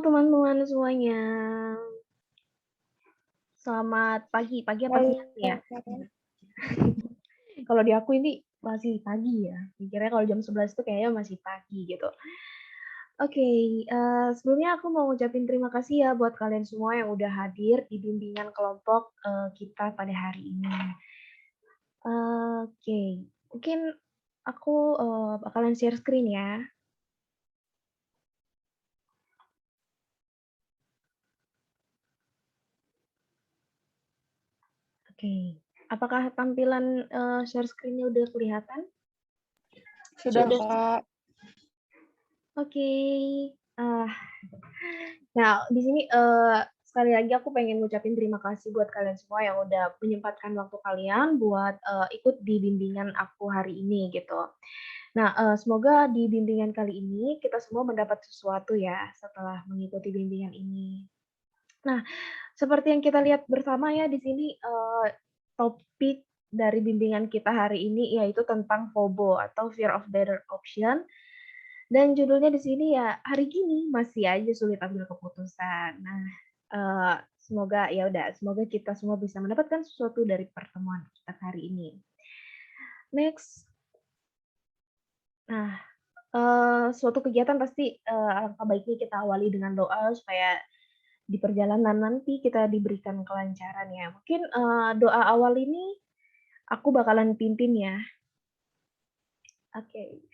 teman-teman semuanya. Selamat pagi, pagi apa Halo, siang ya? Kalau di aku ini masih pagi ya. Mikirnya kalau jam 11 tuh kayaknya masih pagi gitu. Oke, sebelumnya aku mau ngucapin terima kasih ya buat kalian semua yang udah hadir di bimbingan kelompok kita pada hari ini. Oke, mungkin aku bakalan share screen ya. Oke, apakah tampilan share screen-nya udah kelihatan? sudah Sudah. Kak. Oke. Ah, nah, di sini sekali lagi aku pengen ngucapin terima kasih buat kalian semua yang udah menyempatkan waktu kalian buat ikut di bimbingan aku hari ini gitu. Nah, semoga di bimbingan kali ini kita semua mendapat sesuatu ya setelah mengikuti bimbingan ini. Nah, seperti yang kita lihat bersama ya di sini topik dari bimbingan kita hari ini yaitu tentang FOBO atau Fear of Better Option. Dan judulnya di sini ya, hari gini masih aja sulit ambil keputusan. Nah, semoga kita semua bisa mendapatkan sesuatu dari pertemuan kita hari ini. Next. Nah, suatu kegiatan pasti, alangkah baiknya kita awali dengan doa supaya di perjalanan nanti kita diberikan kelancaran ya. Mungkin, doa awal ini aku bakalan pimpin ya. Oke.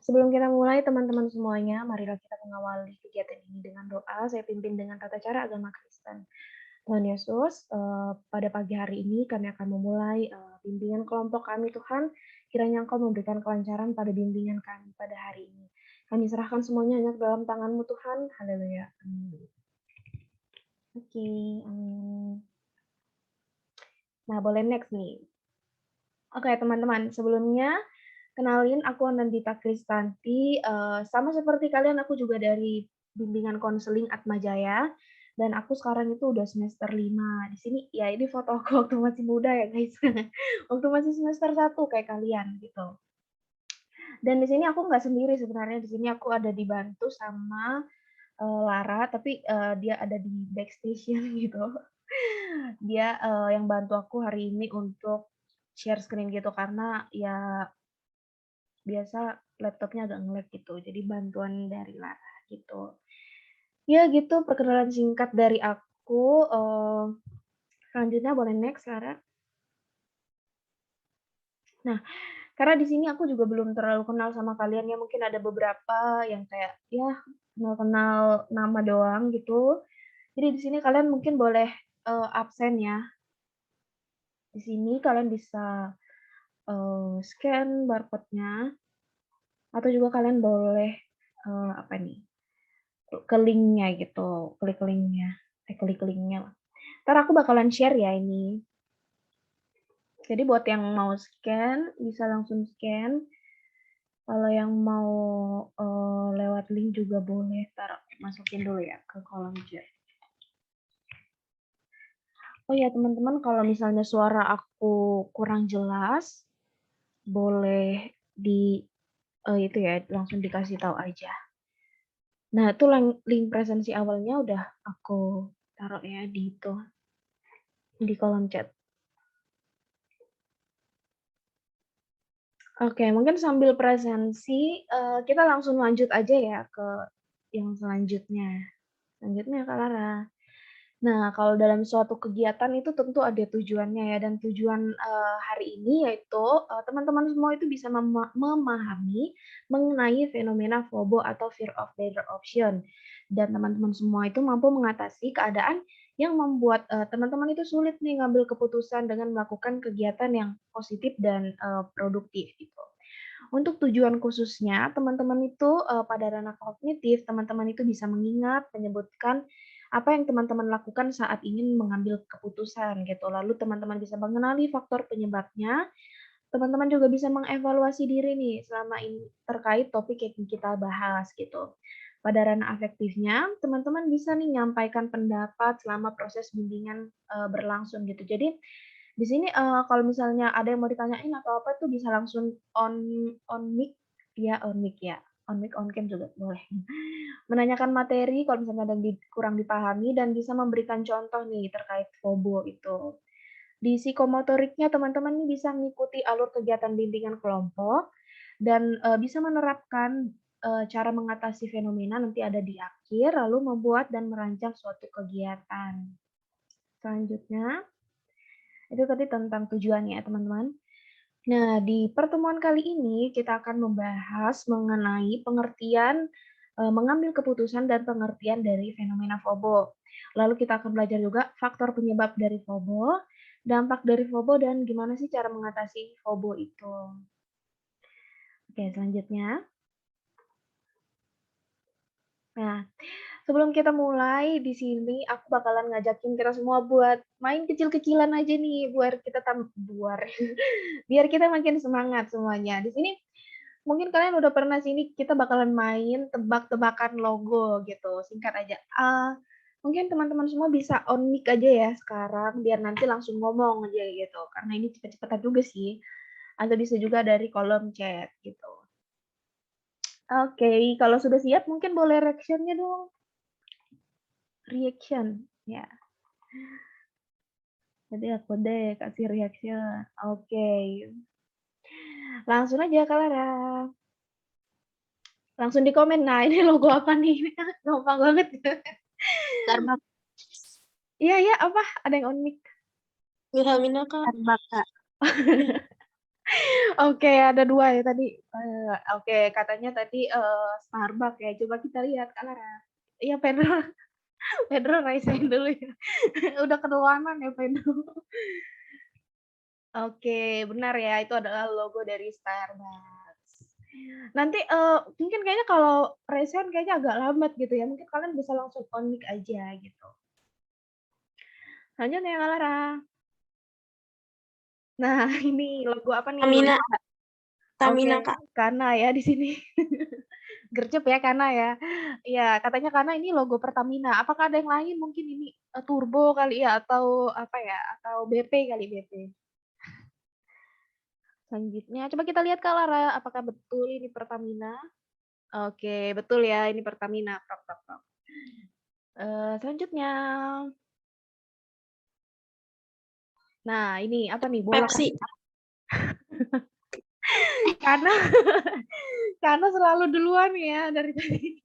Sebelum kita mulai teman-teman semuanya, marilah kita mengawali kegiatan ini dengan doa. Saya pimpin dengan tata cara agama Kristen. Tuhan Yesus, pada pagi hari ini kami akan memulai bimbingan kelompok kami Tuhan. Kiranya Engkau memberikan kelancaran pada bimbingan kami pada hari ini. Kami serahkan semuanya hanya ke dalam tangan-Mu Tuhan. Haleluya. Amin. Oke, amin. Nah, boleh next nih. Oke, teman-teman, sebelumnya kenalin aku Anandita Kristanti, sama seperti kalian aku juga dari bimbingan konseling Atmajaya, dan aku sekarang itu udah semester 5. Di sini ya ini foto aku waktu masih muda ya guys, waktu masih semester 1 kayak kalian gitu. Dan di sini aku nggak sendiri sebenarnya, di sini aku ada dibantu sama Lara, tapi dia ada di backstation gitu. Dia yang bantu aku hari ini untuk share screen gitu karena ya biasa laptopnya agak nge-lag gitu, jadi bantuan dari Lara gitu. Ya gitu perkenalan singkat dari aku, selanjutnya boleh next Lara. Nah, karena di sini aku juga belum terlalu kenal sama kalian ya, mungkin ada beberapa yang kayak ya kenal-kenal nama doang gitu. Jadi di sini kalian mungkin boleh absen ya. Di sini kalian bisa scan barcode-nya atau juga kalian boleh apa nih? Ke link-nya gitu, klik link-nya, klik link-nya lah. Entar aku bakalan share ya ini. Jadi buat yang mau scan, bisa langsung scan. Kalau yang mau lewat link juga boleh, entar masukin dulu ya ke kolom chat. Oh ya teman-teman, kalau misalnya suara aku kurang jelas, boleh di itu ya, langsung dikasih tahu aja. Nah, itu link presensi awalnya udah aku taruh ya di itu, di kolom chat. Oke, mungkin sambil presensi, kita langsung lanjut aja ya ke yang selanjutnya. Selanjutnya Kak Lara. Nah, kalau dalam suatu kegiatan itu tentu ada tujuannya ya, dan tujuan, hari ini yaitu, teman-teman semua itu bisa memahami mengenai fenomena FOBO atau Fear of Better Option. Dan teman-teman semua itu mampu mengatasi keadaan yang membuat, teman-teman itu sulit nih ngambil keputusan dengan melakukan kegiatan yang positif dan, produktif gitu. Untuk tujuan khususnya, teman-teman itu, pada ranah kognitif, teman-teman itu bisa mengingat, menyebutkan apa yang teman-teman lakukan saat ingin mengambil keputusan gitu. Lalu teman-teman bisa mengenali faktor penyebabnya, teman-teman juga bisa mengevaluasi diri nih selama ini terkait topik yang kita bahas gitu. Pada ranah afektifnya, teman-teman bisa nih nyampaikan pendapat selama proses bimbingan, berlangsung gitu. Jadi di sini, kalau misalnya ada yang mau ditanyain atau apa tuh bisa langsung on mic ya, on mic ya. on mic, on cam juga boleh. Menanyakan materi kalau misalnya ada yang kurang dipahami dan bisa memberikan contoh nih terkait FOBO itu. Di psikomotoriknya teman-teman nih bisa mengikuti alur kegiatan bimbingan kelompok dan, bisa menerapkan, cara mengatasi fenomena nanti ada di akhir, lalu membuat dan merancang suatu kegiatan. Selanjutnya, itu tadi tentang tujuannya ya teman-teman. Nah, di pertemuan kali ini kita akan membahas mengenai pengertian, mengambil keputusan dan pengertian dari fenomena FOBO. Lalu kita akan belajar juga faktor penyebab dari FOBO, dampak dari FOBO, dan gimana sih cara mengatasi FOBO itu. Oke, selanjutnya. Nah, sebelum kita mulai di sini aku bakalan ngajakin kita semua buat main kecil-kecilan aja nih, biar kita makin semangat semuanya. Di sini mungkin kalian udah pernah sini kita bakalan main tebak-tebakan logo gitu, singkat aja. Mungkin teman-teman semua bisa on mic aja ya sekarang, biar nanti langsung ngomong aja gitu, karena ini cepet-cepetan juga sih. Atau bisa juga dari kolom chat gitu. Oke, kalau sudah siap mungkin boleh reaction-nya dong. Reaction, ya. Jadi aku deh kasih reaction. Oke. Langsung aja Kak Lara. Langsung di komen, nah ini logo apa nih? Gampang banget. Starbucks. Iya, iya, apa? Ada yang on mic. Wilhelmina Kak. Starbucks Kak. Oke, ada 2 ya tadi. Oke, katanya tadi Starbucks ya. Coba kita lihat Kak Lara. Iya, Pedro. Pedro raise hand dulu ya. Udah keduluanan ya Pedro. Oke, benar ya. Itu adalah logo dari Starbucks. Nanti mungkin kayaknya kalau raise hand kayaknya agak lambat gitu ya. Mungkin kalian bisa langsung on mic aja gitu. Lanjut ya Kak Lara. Nah, ini logo apa nih? Tamina. Oke, Tamina Kak. Kana ya di sini. Gercep ya Kana ya. Iya, katanya Kana ini logo Pertamina. Apakah ada yang lain mungkin ini turbo kali ya atau apa ya? Atau BP kali BP. Selanjutnya coba kita lihat Kak Lara, apakah betul ini Pertamina? Oke, betul ya ini Pertamina. Prok, prok, prok. Selanjutnya. Nah, ini apa nih? Bola Pepsi. Karena karena selalu duluan ya dari tadi.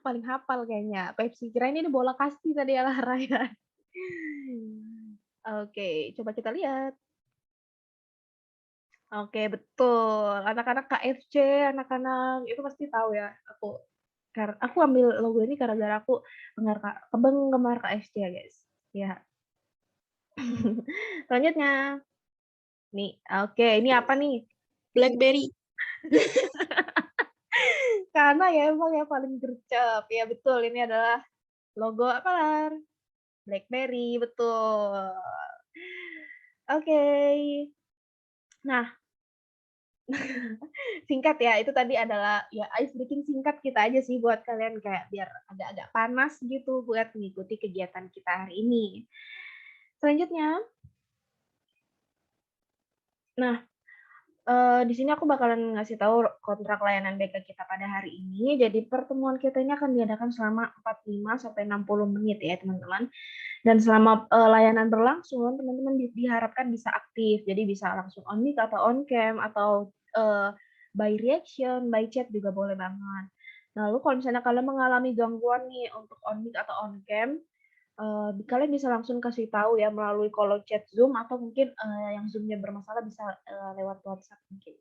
Paling hafal kayaknya. Pepsi. Kirain ini bola kasti tadi ya Lara ya. Oke, coba kita lihat. Oke, betul. Anak-anak KFC, anak-anak itu pasti tahu ya. Aku ambil logo ini gara-gara aku penggemar KFC ya, guys. Ya. Selanjutnya. Nih, oke, ini apa nih? Blackberry. Karena ya emang yang paling gercep. Ya betul, ini adalah logo apa, Lar? BlackBerry, betul. Oke. Nah, singkat ya, itu tadi adalah ya ice breaking singkat kita aja sih buat kalian kayak biar agak-agak panas gitu buat mengikuti kegiatan kita hari ini. Selanjutnya, nah di sini aku bakalan ngasih tahu kontrak layanan BK kita pada hari ini. Jadi pertemuan kita ini akan diadakan selama 45 sampai 60 menit ya, teman-teman. Dan selama layanan berlangsung, teman-teman diharapkan bisa aktif. Jadi bisa langsung on mic atau on cam atau by reaction, by chat juga boleh banget. Lalu kalau misalnya kalian mengalami gangguan nih untuk on mic atau on cam, kalian bisa langsung kasih tahu ya melalui kolom chat Zoom atau mungkin yang Zoom-nya bermasalah bisa lewat WhatsApp mungkin.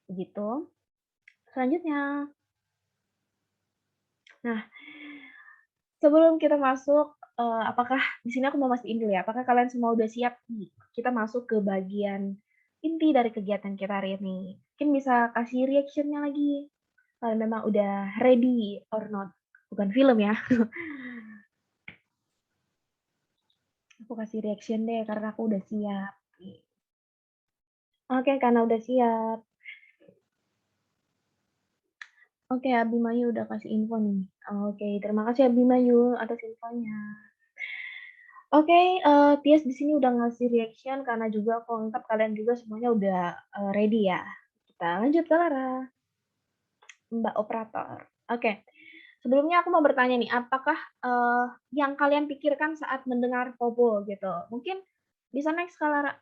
Begitu. Selanjutnya. Nah, sebelum kita masuk, apakah di sini aku mau mastiin dulu ya, apakah kalian semua udah siap nih? Kita masuk ke bagian inti dari kegiatan kita hari ini. Mungkin bisa kasih reaction-nya lagi. Kalau memang udah ready or not. Bukan film ya. Aku kasih reaction deh karena aku udah siap. Oke, karena udah siap. Oke, Abimanyu udah kasih info nih. Oke, terima kasih Abimanyu atas infonya. Oke, Tias di sini udah ngasih reaction karena juga aku anggap kalian juga semuanya udah ready ya. Kita lanjut ke Lara. Mbak Operator. Oke. Sebelumnya aku mau bertanya nih, apakah yang kalian pikirkan saat mendengar FOBO gitu? Mungkin bisa next Kak Lara.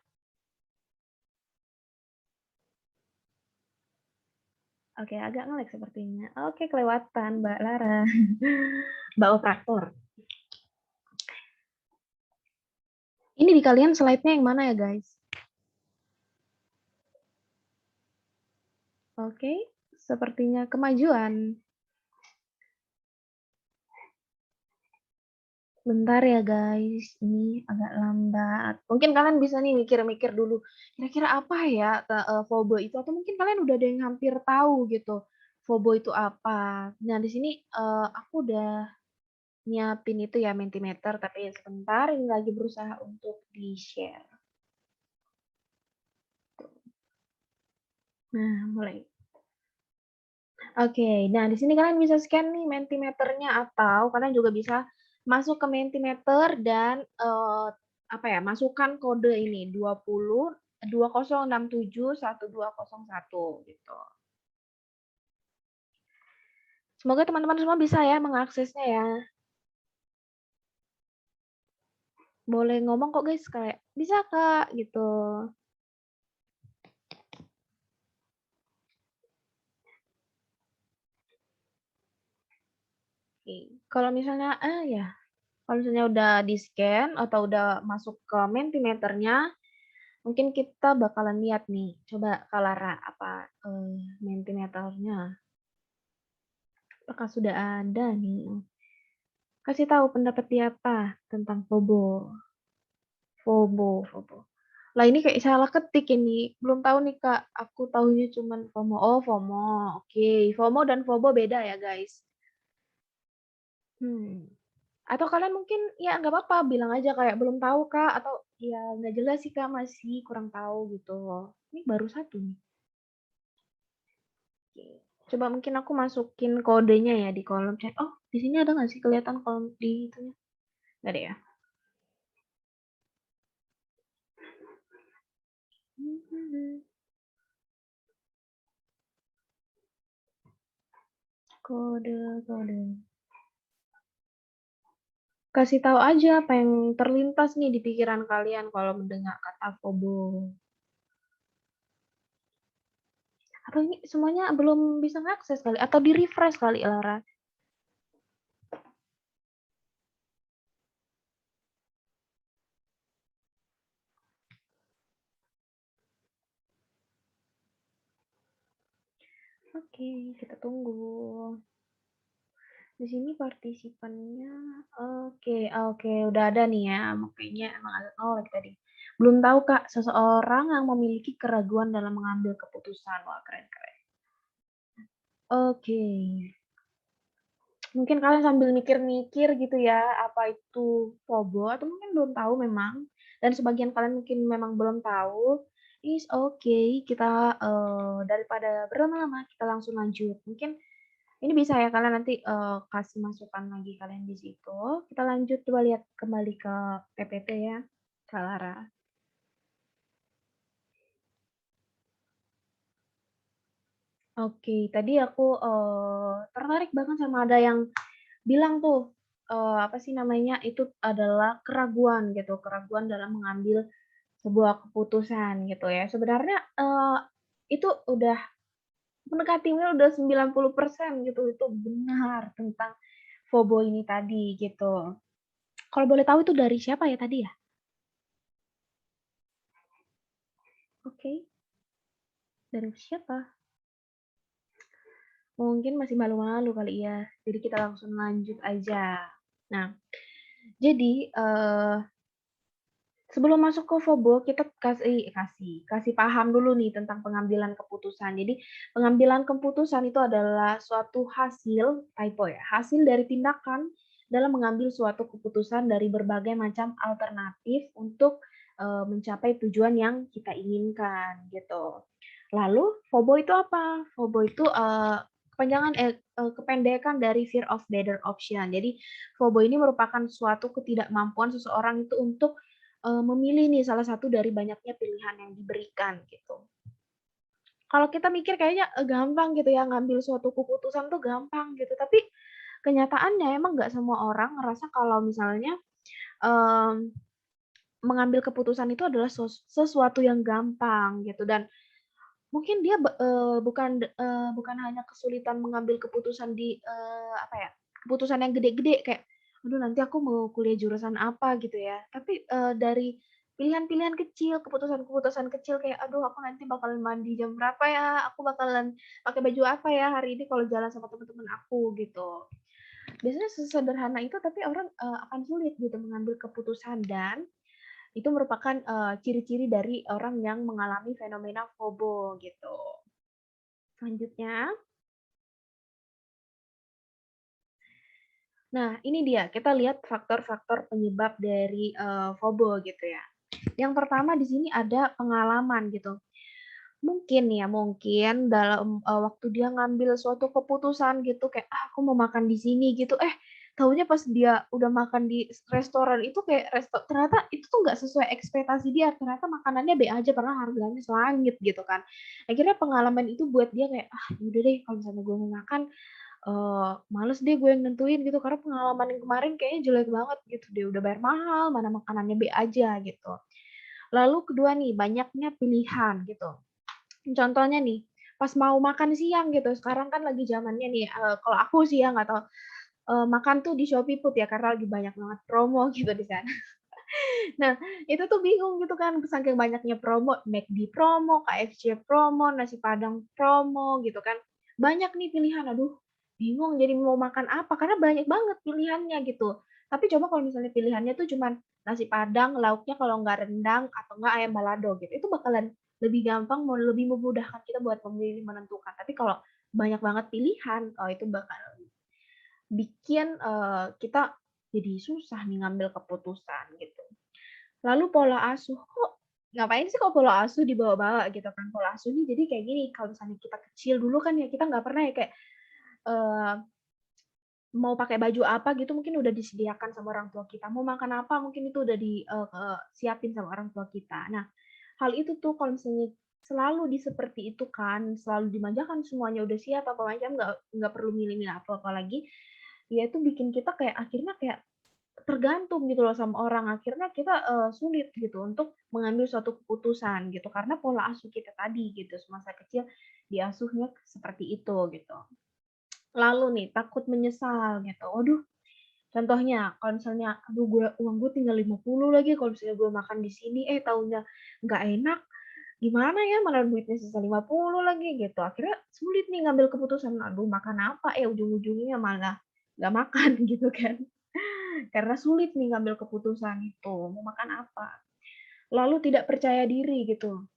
Oke, agak nge-lag sepertinya. Oke, kelewatan Mbak Lara. Mbak Operator. Ini di kalian slide-nya yang mana ya, guys? Oke, sepertinya kemajuan. Bentar ya guys, ini agak lambat. Mungkin kalian bisa nih mikir-mikir dulu, kira-kira apa ya FOBO itu? Atau mungkin kalian udah ada yang hampir tahu gitu, FOBO itu apa. Nah di sini aku udah nyiapin itu ya Mentimeter, tapi sebentar ini lagi berusaha untuk di-share. Nah mulai. Oke, nah di sini kalian bisa scan nih Mentimeternya atau kalian juga bisa masuk ke Mentimeter dan apa ya, masukkan kode ini 20671201 gitu. Semoga teman-teman semua bisa ya mengaksesnya ya. Boleh ngomong kok guys, kayak bisa Kak gitu. Oke. Kalau misalnya ya, kalau misalnya udah di-scan atau udah masuk ke Mentimeternya, mungkin kita bakalan lihat nih, coba Kak Lara, apa Mentimeternya. Apakah sudah ada nih? Kasih tahu pendapat dia apa tentang FOBO. FOBO. Lah ini kayak salah ketik ini. Belum tahu nih Kak. Aku tahunya cuman FOMO. Oh, FOMO. Oke, FOMO dan FOBO beda ya, guys. Atau kalian mungkin ya nggak apa-apa bilang aja kayak belum tahu Kak atau ya nggak jelas sih Kak masih kurang tahu gitu. Ini baru satu nih. Oke. Coba mungkin aku masukin kodenya ya di kolom chat. Oh, di sini ada nggak sih kelihatan kolom di itunya? Nggak ada ya? Kode. Kasih tahu aja apa yang terlintas nih di pikiran kalian kalau mendengar kata FOBO. Atau ini semuanya belum bisa ngakses kali? Atau di-refresh kali, Lara? Oke, kita tunggu. Di sini partisipannya, oke, udah ada nih ya. Makanya emang agak nolak tadi. Belum tahu Kak, seseorang yang memiliki keraguan dalam mengambil keputusan. Wah, keren. Oke. Mungkin kalian sambil mikir-mikir gitu ya, apa itu FOBO atau mungkin belum tahu memang. Dan sebagian kalian mungkin memang belum tahu. Is okay, kita daripada berlama-lama kita langsung lanjut. Mungkin ini bisa ya kalian nanti kasih masukan lagi kalian di situ. Kita lanjut coba lihat kembali ke PPT ya, Kak Lara. Oke, tadi aku tertarik banget sama ada yang bilang tuh apa sih namanya itu adalah keraguan gitu, keraguan dalam mengambil sebuah keputusan gitu ya. Sebenarnya itu udah mendekatinya udah 90% gitu, itu benar tentang FOBO ini tadi gitu. Kalau boleh tahu itu dari siapa ya tadi ya? Oke, dari siapa? Mungkin masih malu-malu kali ya. Jadi kita langsung lanjut aja. Nah, jadi sebelum masuk ke FOBO, kita kasih paham dulu nih tentang pengambilan keputusan. Jadi, pengambilan keputusan itu adalah suatu hasil, typo ya, hasil dari tindakan dalam mengambil suatu keputusan dari berbagai macam alternatif untuk mencapai tujuan yang kita inginkan gitu. Lalu FOBO itu apa? FOBO itu kependekan dari fear of better option. Jadi, FOBO ini merupakan suatu ketidakmampuan seseorang itu untuk memilih nih salah satu dari banyaknya pilihan yang diberikan gitu. kalau kita mikir kayaknya, gampang gitu ya ngambil suatu keputusan tuh gampang gitu, tapi kenyataannya emang nggak semua orang ngerasa kalau misalnya, mmm, mengambil keputusan itu adalah sesuatu yang gampang gitu dan mungkin dia bukan hanya kesulitan mengambil keputusan di, apa ya, keputusan yang gede-gede kayak, "Aduh nanti aku mau kuliah jurusan apa," gitu ya. Tapi, dari pilihan-pilihan kecil, keputusan-keputusan kecil kayak, "Aduh aku nanti bakalan mandi jam berapa ya? Aku bakalan pakai baju apa ya hari ini kalau jalan sama teman-teman aku?" Gitu. Biasanya sesederhana itu tapi orang, akan sulit gitu mengambil keputusan dan itu merupakan, ciri-ciri dari orang yang mengalami fenomena FOMO gitu. Selanjutnya, nah ini dia, kita lihat faktor-faktor penyebab dari, FOMO gitu ya. Yang pertama di sini ada pengalaman gitu. Mungkin ya, mungkin dalam, waktu dia ngambil suatu keputusan gitu kayak, "Ah, aku mau makan di sini," gitu, taunya pas dia udah makan di restoran itu kayak ternyata itu tuh nggak sesuai ekspektasi dia, ternyata makanannya B aja padahal harganya selangit gitu kan. Akhirnya pengalaman itu buat dia kayak, "Ah, ya udah deh kalau misalnya gue mau makan, males deh gue yang nentuin," gitu, karena pengalaman yang kemarin kayaknya jelek banget gitu, dia udah bayar mahal, mana makanannya B aja gitu. Lalu kedua nih, banyaknya pilihan gitu. Contohnya nih, pas mau makan siang gitu, sekarang kan lagi zamannya nih, kalau aku sih ya nggak tahu, makan tuh di Shopee Food ya karena lagi banyak banget promo gitu di sana. Nah, itu tuh bingung gitu kan, saking banyaknya promo, McD promo, KFC promo, nasi Padang promo gitu kan. Banyak nih pilihan, aduh bingung jadi mau makan apa, karena banyak banget pilihannya gitu. Tapi coba kalau misalnya pilihannya tuh cuman nasi Padang, lauknya kalau nggak rendang atau nggak ayam balado gitu, itu bakalan lebih gampang, mau lebih memudahkan kita buat memilih menentukan. Tapi kalau banyak banget pilihan, oh itu bakal bikin, kita jadi susah nih ngambil keputusan gitu. Lalu pola asuh, kok ngapain sih kok pola asuh dibawa-bawa gitu kan, pola asuhnya jadi kayak gini, kalau misalnya kita kecil dulu kan ya kita nggak pernah ya kayak, eee, mau pakai baju apa gitu mungkin udah disediakan sama orang tua kita, mau makan apa mungkin itu udah siapin sama orang tua kita. Nah, hal itu tuh kalau misalnya selalu seperti itu kan, selalu dimanjakan, semuanya udah siap apa macam, nggak perlu milih-milih apa-apa lagi, ya itu bikin kita kayak akhirnya kayak tergantung gitu loh sama orang, akhirnya kita, sulit gitu untuk mengambil suatu keputusan gitu, karena pola asuh kita tadi gitu, semasa kecil diasuhnya seperti itu gitu. Lalu nih takut menyesal gitu, waduh contohnya kalau misalnya, "Aduh uang gue tinggal 50 lagi kalau misalnya gue makan di sini, taunya nggak enak, gimana ya, mana duitnya sisa 50 lagi," gitu. Akhirnya sulit nih ngambil keputusan, aduh makan apa, ujung-ujungnya malah nggak makan gitu kan. Karena sulit nih ngambil keputusan itu, mau makan apa. Lalu tidak percaya diri gitu.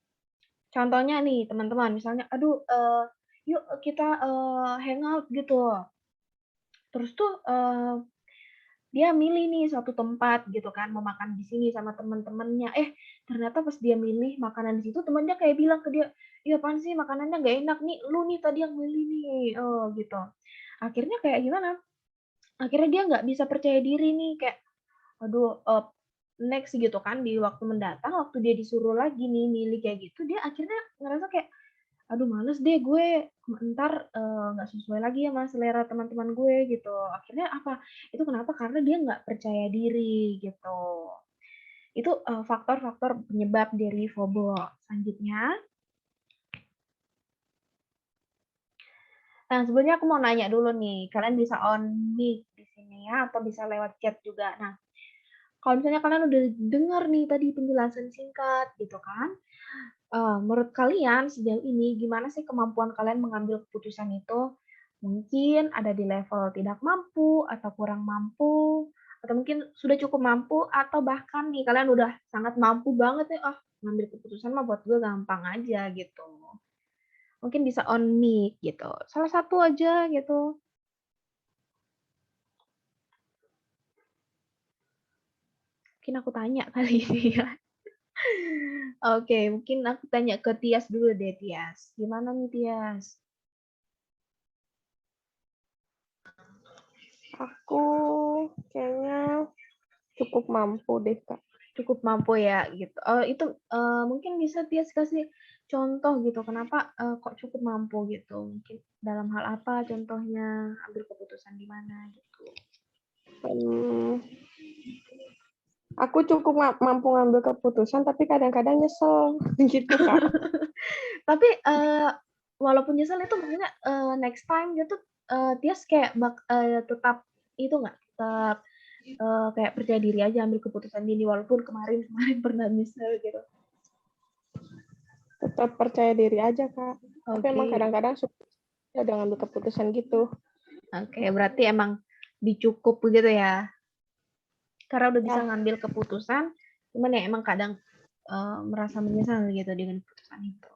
Contohnya nih teman-teman, misalnya, "Aduh, yuk kita, hangout," gitu. Terus tuh, dia milih nih suatu tempat gitu kan, mau makan di sini sama temen-temennya, ternyata pas dia milih makanan di situ temennya kayak bilang ke dia, "Ih apaan sih makanannya nggak enak nih, lu nih tadi yang milih nih," gitu. Akhirnya kayak gimana, akhirnya dia nggak bisa percaya diri nih kayak, aduh, next gitu kan di waktu mendatang, waktu dia disuruh lagi nih milih kayak gitu, dia akhirnya ngerasa kayak, "Aduh males deh gue, entar, nggak sesuai lagi sama selera teman-teman gue," gitu. Akhirnya apa, itu kenapa? Karena dia nggak percaya diri gitu. Itu, faktor-faktor penyebab dari FOMO. Selanjutnya, nah sebelumnya aku mau nanya dulu nih, kalian bisa on mic di sini ya atau bisa lewat chat juga. Nah, kalau misalnya kalian udah dengar nih tadi penjelasan singkat gitu kan, menurut kalian sejauh ini gimana sih kemampuan kalian mengambil keputusan itu? Mungkin ada di level tidak mampu atau kurang mampu, atau mungkin sudah cukup mampu atau bahkan nih kalian udah sangat mampu banget ya, "Ah, ngambil keputusan mah buat gue gampang aja," gitu. Mungkin bisa on mic gitu, salah satu aja gitu. Mungkin aku tanya kali ini ya. Oke, mungkin aku tanya ke Tias dulu deh, Tias. Gimana nih, Tias? Aku kayaknya cukup mampu deh, Kak. Cukup mampu ya, gitu. Itu, mungkin bisa Tias kasih contoh gitu, kenapa, kok cukup mampu gitu? Mungkin dalam hal apa contohnya, ambil keputusan di mana gitu? Mmm, aku cukup mampu ngambil keputusan, tapi kadang-kadang nyesel, gitu, Kak. Tapi, walaupun nyesel itu maksudnya, next time gitu, Tias kayak tetap itu nggak, tetap, kayak percaya diri aja ambil keputusan ini walaupun kemarin kemarin pernah nyesel gitu? Tetap percaya diri aja, Kak. Tapi emang Oke. kadang-kadang udah ngambil keputusan gitu. Oke, berarti emang dicukup begitu ya? Karena udah bisa Ya, ngambil keputusan, cuman ya emang kadang, merasa menyesal gitu dengan keputusan itu.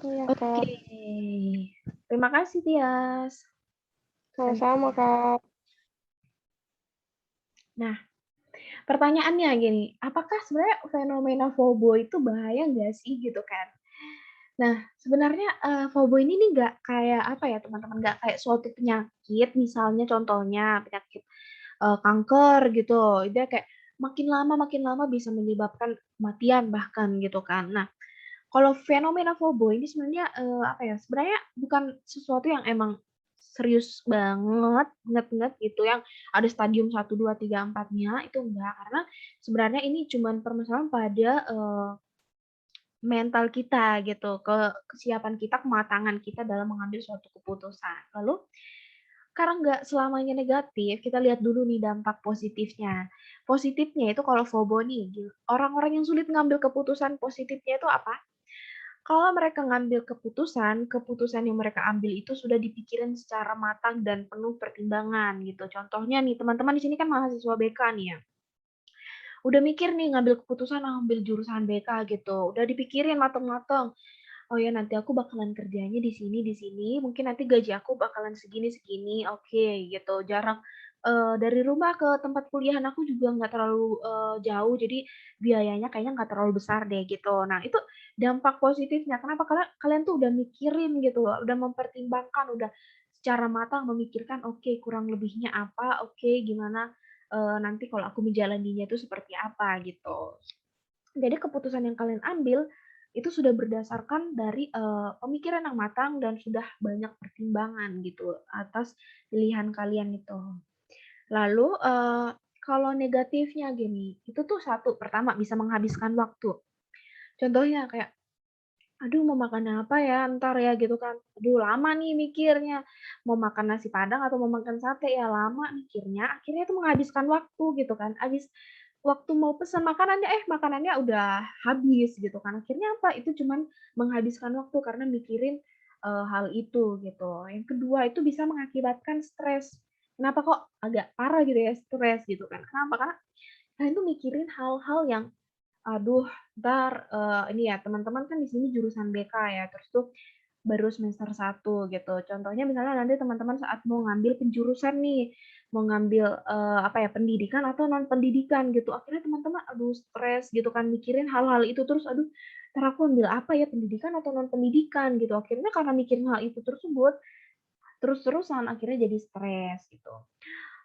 iya, Oke, Kak. terima kasih Tias, Sama-sama, sharing-nya. Kak. Nah, pertanyaannya gini, apakah sebenarnya fenomena FOMO itu bahaya nggak sih gitu kan? Nah, sebenarnya, FOMO ini nih nggak kayak apa ya teman-teman, nggak kayak suatu penyakit, misalnya contohnya penyakit, kanker gitu, dia kayak makin lama bisa menyebabkan kematian bahkan gitu kan. Nah, kalau fenomena FOMO ini sebenarnya, apa ya, sebenarnya bukan sesuatu yang emang serius banget gitu, yang ada stadium 1, 2, 3, 4-nya, itu enggak. Karena sebenarnya ini cuman permasalahan pada, mental kita gitu, kesiapan kita, kematangan kita dalam mengambil suatu keputusan. Lalu, karena nggak selamanya negatif, kita lihat dulu nih dampak positifnya. Positifnya itu kalau FOMO nih, orang-orang yang sulit ngambil keputusan positifnya itu apa? Kalau mereka ngambil keputusan, keputusan yang mereka ambil itu sudah dipikirin secara matang dan penuh pertimbangan gitu. Contohnya nih, teman-teman di sini kan mahasiswa BK nih ya. Udah mikir nih ngambil keputusan ambil jurusan BK gitu. Udah dipikirin mateng-mateng. Oh ya nanti aku bakalan kerjanya di sini, mungkin nanti gaji aku bakalan segini, oke gitu. Jarak, dari rumah ke tempat kuliahan aku juga nggak terlalu, jauh, jadi biayanya kayaknya nggak terlalu besar deh gitu. Nah itu dampak positifnya, kenapa? Karena kalian tuh udah mikirin gitu loh, udah mempertimbangkan, udah secara matang memikirkan, oke kurang lebihnya apa, oke gimana, nanti kalau aku menjalaninya itu seperti apa gitu. Jadi keputusan yang kalian ambil, itu sudah berdasarkan dari, pemikiran yang matang dan sudah banyak pertimbangan gitu atas pilihan kalian itu. Lalu, kalau negatifnya gini, itu tuh satu, pertama bisa menghabiskan waktu. Contohnya kayak, "Aduh mau makan apa ya entar ya?" Gitu kan. "Aduh lama nih mikirnya, mau makan nasi Padang atau mau makan sate ya?" Lama mikirnya, akhirnya itu menghabiskan waktu gitu kan. Habis waktu mau pesan makanannya, makanannya udah habis gitu kan. Akhirnya apa, itu cuman menghabiskan waktu karena mikirin, hal itu gitu. Yang kedua itu bisa mengakibatkan stres. Kenapa kok agak parah gitu ya, stres gitu kan. Kenapa? Karena kalian tuh mikirin hal-hal yang aduh, entar, ini ya, teman-teman kan di sini jurusan BK ya, terus tuh baru semester 1 gitu. Contohnya misalnya nanti teman-teman saat mau ngambil penjurusan nih, mau ngambil, apa ya, pendidikan atau non-pendidikan gitu. Akhirnya teman-teman, aduh stres gitu kan, mikirin hal-hal itu terus, "Aduh, entar aku ambil apa ya, pendidikan atau non-pendidikan?" Gitu. Akhirnya karena mikirin hal itu tersebut, terus-terusan akhirnya jadi stres gitu.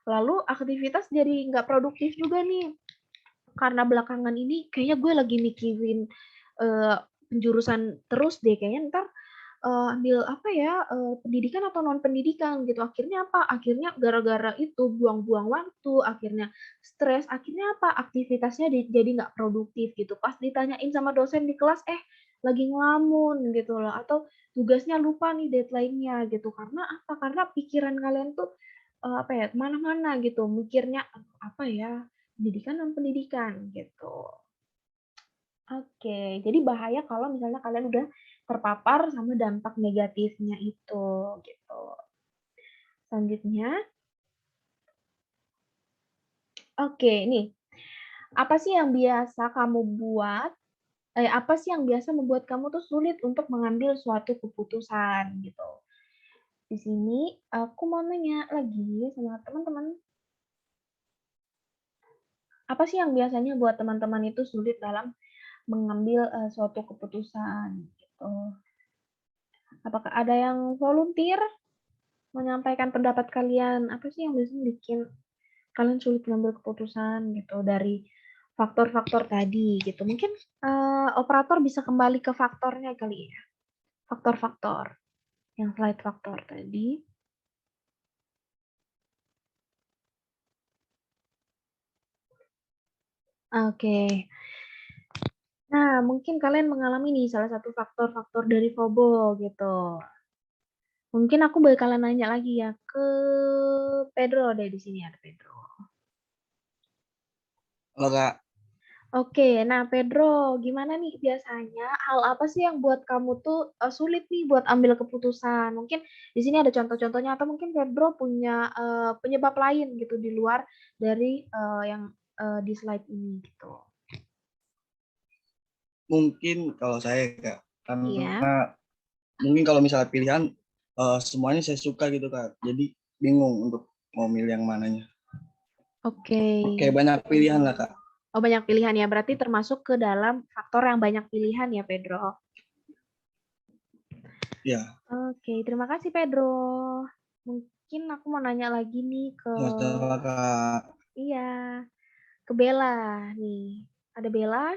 Lalu aktivitas jadi nggak produktif juga nih. Karena belakangan ini kayaknya gue lagi mikirin, eee, penjurusan terus deh, kayaknya entar, ambil apa ya, pendidikan atau non-pendidikan gitu. Akhirnya apa, akhirnya gara-gara itu buang-buang waktu, akhirnya stres, akhirnya apa, aktivitasnya jadi nggak produktif gitu. Pas ditanyain sama dosen di kelas, lagi ngelamun gitu loh, atau tugasnya lupa nih deadline-nya gitu. Karena apa, karena pikiran kalian tuh, apa ya, ke mana-mana gitu, mikirnya, "Aduh apa ya, pendidikan, non-pendidikan," gitu. Oke, jadi bahaya kalau misalnya kalian udah terpapar sama dampak negatifnya itu, gitu. Selanjutnya, oke nih, apa sih yang biasa kamu buat apa sih yang biasa membuat kamu tuh sulit untuk mengambil suatu keputusan, gitu? Di sini aku mau nanya lagi sama teman-teman, apa sih yang biasanya buat teman-teman itu sulit dalam mengambil, suatu keputusan, gitu? Apakah ada yang volunteer? Menyampaikan pendapat kalian, apa sih yang biasanya bikin kalian sulit mengambil keputusan gitu, dari faktor-faktor tadi gitu. Mungkin operator bisa kembali ke faktornya kali ya. Faktor-faktor yang slide faktor tadi. Oke. Nah, mungkin kalian mengalami nih salah satu faktor-faktor dari FOBO gitu. Mungkin aku bakalan nanya lagi ya ke Pedro deh, di sini ada Pedro. Halo Kak, Oke, nah Pedro, gimana nih biasanya hal apa sih yang buat kamu tuh sulit nih buat ambil keputusan? Mungkin di sini ada contoh-contohnya atau mungkin Pedro punya penyebab lain gitu di luar dari yang di slide ini gitu. mungkin kalau saya Kak, Iya. karena mungkin kalau misalnya pilihan semuanya saya suka gitu Kak, jadi bingung untuk mau milih yang mananya. Oke. Kayak banyak pilihan lah Kak. Oh, banyak pilihan ya. Berarti termasuk ke dalam faktor yang banyak pilihan ya, Pedro. Ya, Oke, terima kasih Pedro. Mungkin aku mau nanya lagi nih ke masalah Kak. iya, ke Bella nih. Ada Bella?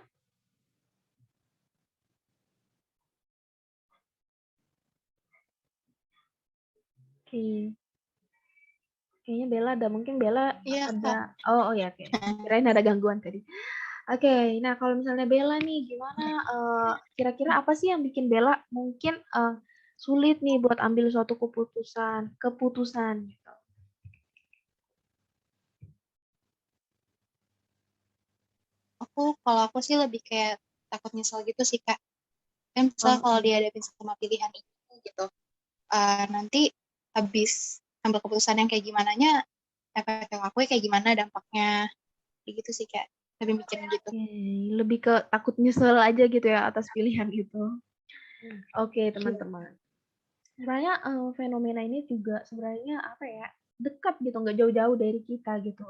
Oke. Kayaknya Bella ada, mungkin Bella Iya, ada. Kak. Oh, oh ya, oke. Kirain ada gangguan tadi. Oke, nah kalau misalnya Bella nih, gimana? Kira-kira apa sih yang bikin Bella mungkin sulit nih buat ambil suatu keputusan gitu? Kalau aku sih lebih kayak takut nyesel gitu sih, Kak. Kan misalnya kalau Oke. dihadapin sama pilihan itu gitu, nanti habis ambil keputusan yang kayak gimananya, efek aku kayak gimana dampaknya, kayak gitu sih, Kak. Lebih mikirin gitu. Oke, lebih ke takut nyesel aja gitu ya atas pilihan itu. Oke, teman-teman. Sebenarnya fenomena ini juga sebenarnya apa ya, dekat gitu, nggak jauh-jauh dari kita gitu.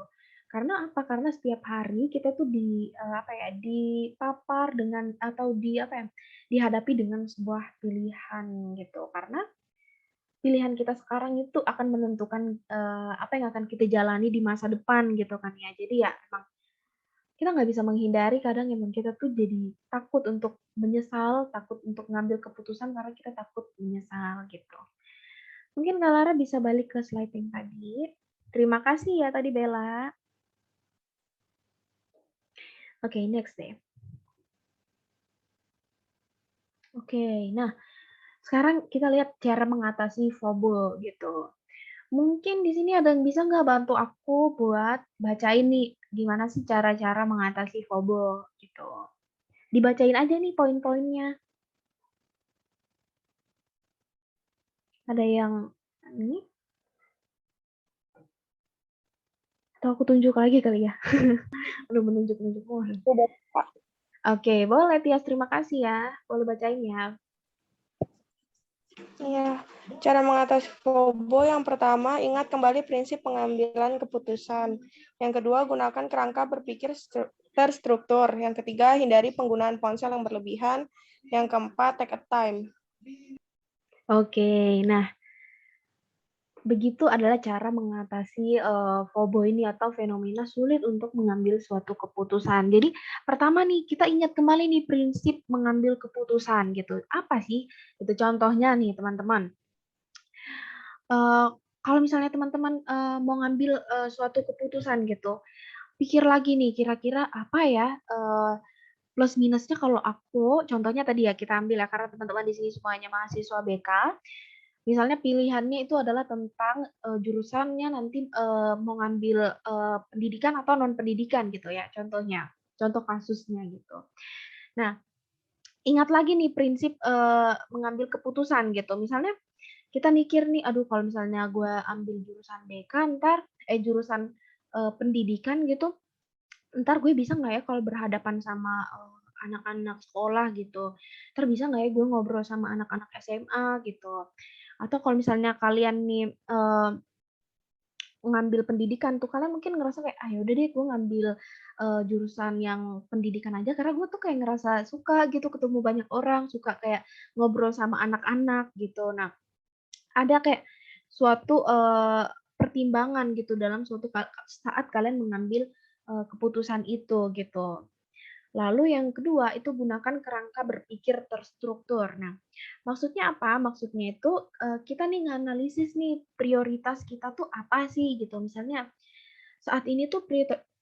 Karena apa? Karena setiap hari kita tuh apa ya, dipapar dengan atau apa ya, dihadapi dengan sebuah pilihan gitu. Karena pilihan kita sekarang itu akan menentukan apa yang akan kita jalani di masa depan gitu kan ya. Jadi ya emang kita nggak bisa menghindari kadang emang kita tuh jadi takut untuk menyesal, takut untuk ngambil keputusan karena kita takut menyesal gitu. Mungkin Kak Lara bisa balik ke slide yang tadi. Terima kasih ya tadi Bella. Oke, next deh. Oke, nah sekarang kita lihat cara mengatasi FOBO gitu. Mungkin di sini ada yang bisa nggak bantu aku buat bacain nih gimana sih cara-cara mengatasi FOBO gitu. Dibacain aja nih poin-poinnya. Ada yang ini? Atau aku tunjuk lagi kali ya? Aduh, menunjuk-nunjuk mulu. Udah, Kak. Oke, boleh Tias, terima kasih ya. Boleh bacain ya. Iya, cara mengatasi FOBO yang pertama, ingat kembali prinsip pengambilan keputusan. Yang kedua, gunakan kerangka berpikir terstruktur. Yang ketiga, hindari penggunaan ponsel yang berlebihan. Yang keempat, take a time. Oke, nah begitu adalah cara mengatasi FOBO ini atau fenomena sulit untuk mengambil suatu keputusan. Jadi pertama nih kita ingat kembali nih prinsip mengambil keputusan gitu. Apa sih? Itu contohnya nih teman-teman. Kalau misalnya teman-teman mau ngambil suatu keputusan gitu, pikir lagi nih kira-kira apa ya plus minusnya kalau aku contohnya tadi ya kita ambil ya karena teman-teman di sini semuanya mahasiswa BK. Misalnya pilihannya itu adalah tentang jurusannya nanti mau ngambil pendidikan atau non pendidikan gitu ya contohnya, contoh kasusnya gitu. Nah, ingat lagi nih prinsip mengambil keputusan gitu. Misalnya kita mikir nih, aduh kalau misalnya gue ambil jurusan BK ntar jurusan pendidikan gitu, ntar gue bisa nggak ya kalau berhadapan sama anak-anak sekolah gitu, ntar bisa nggak ya gue ngobrol sama anak-anak SMA gitu. Atau kalau misalnya kalian nih ngambil pendidikan tuh kalian mungkin ngerasa kayak ah yaudah deh gue ngambil jurusan yang pendidikan aja karena gue tuh kayak ngerasa suka gitu ketemu banyak orang, suka kayak ngobrol sama anak-anak gitu. Nah, ada kayak suatu pertimbangan gitu dalam suatu saat kalian mengambil keputusan itu gitu. Lalu yang kedua itu gunakan kerangka berpikir terstruktur. Nah, maksudnya apa? Maksudnya itu kita nih nganalisis nih prioritas kita tuh apa sih gitu. Misalnya saat ini tuh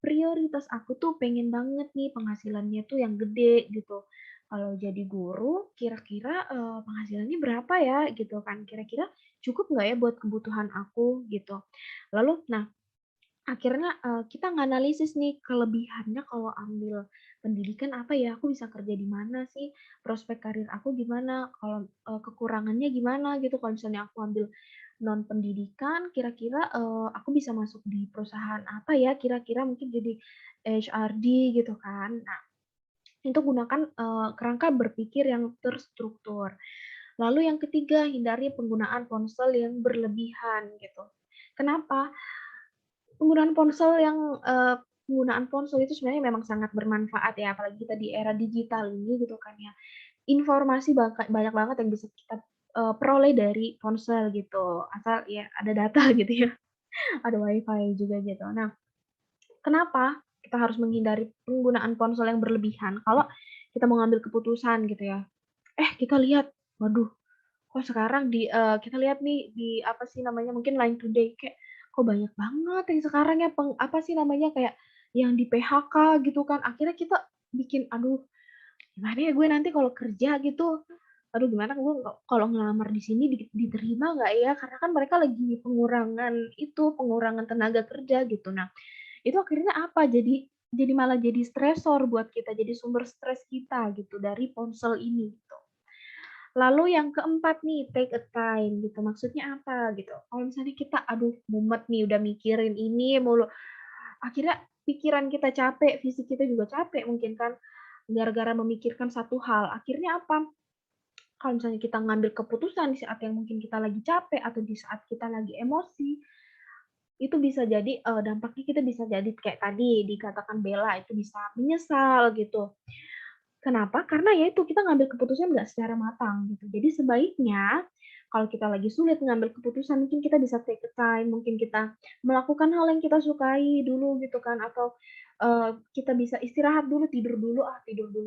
prioritas aku tuh pengen banget nih penghasilannya tuh yang gede gitu. Kalau jadi guru, kira-kira penghasilannya berapa ya gitu kan? Kira-kira cukup nggak ya buat kebutuhan aku gitu. Lalu, nah akhirnya, kita nganalisis nih kelebihannya kalau ambil pendidikan apa ya, aku bisa kerja di mana sih, prospek karir aku gimana, kalau, kekurangannya gimana gitu, kalau misalnya aku ambil non pendidikan kira-kira, aku bisa masuk di perusahaan apa ya, kira-kira mungkin jadi HRD gitu kan. Nah, itu gunakan, kerangka berpikir yang terstruktur. Lalu yang ketiga, hindari penggunaan ponsel yang berlebihan gitu. Kenapa? Penggunaan ponsel itu sebenarnya memang sangat bermanfaat ya, apalagi kita di era digital ini gitu kan ya. Informasi banyak banget yang bisa kita, peroleh dari ponsel gitu, asal ya ada data gitu ya, ada WiFi juga gitu. Nah, kenapa kita harus menghindari penggunaan ponsel yang berlebihan? Kalau kita mau ngambil keputusan gitu ya, kita lihat, waduh kok sekarang kita lihat nih di apa sih namanya, mungkin Line Today kayak, kok banyak banget yang sekarang ya apa sih namanya, kayak yang di-PHK gitu kan. Akhirnya kita bikin, "Aduh, gimana ya gue nanti kalau kerja gitu, aduh gimana gue kalau ngelamar di sini diterima nggak ya?" Karena kan mereka lagi pengurangan tenaga kerja gitu. Nah, itu akhirnya apa, jadi malah jadi stresor buat kita, jadi sumber stres kita gitu dari ponsel ini gitu. Lalu yang keempat nih, take a time gitu. Maksudnya apa gitu? Kalau misalnya kita, aduh mumet nih udah mikirin ini mulu, akhirnya pikiran kita capek, fisik kita juga capek mungkin kan, gara-gara memikirkan satu hal. Akhirnya apa? Kalau misalnya kita ngambil keputusan di saat yang mungkin kita lagi capek atau di saat kita lagi emosi, itu bisa jadi dampaknya kita bisa jadi kayak tadi dikatakan Bella itu bisa menyesal gitu. Kenapa? Karena ya itu, kita ngambil keputusan nggak secara matang gitu. Jadi sebaiknya kalau kita lagi sulit mengambil keputusan, mungkin kita bisa take a time, mungkin kita melakukan hal yang kita sukai dulu gitu kan, atau kita bisa istirahat dulu, tidur dulu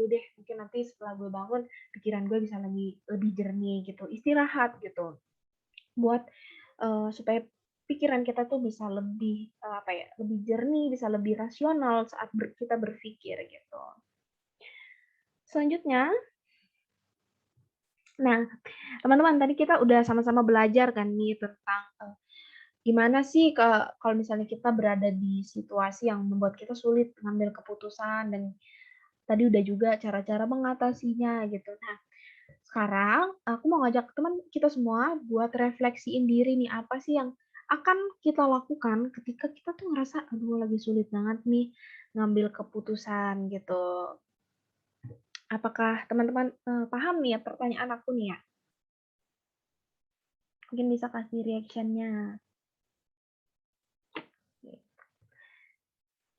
deh. Mungkin nanti setelah gue bangun, pikiran gue bisa lebih jernih gitu. Istirahat gitu, buat supaya pikiran kita tuh bisa lebih apa ya, lebih jernih, bisa lebih rasional saat kita berpikir gitu. Selanjutnya, nah, teman-teman tadi kita udah sama-sama belajar kan nih tentang, gimana sih kalau misalnya kita berada di situasi yang membuat kita sulit mengambil keputusan dan tadi udah juga cara-cara mengatasinya gitu. Nah, sekarang aku mau ngajak teman kita semua buat refleksiin diri nih, apa sih yang akan kita lakukan ketika kita tuh ngerasa, "Aduh lagi sulit banget nih ngambil keputusan," gitu. Apakah teman-teman, paham nih ya pertanyaan aku nih ya? Mungkin bisa kasih reaction-nya.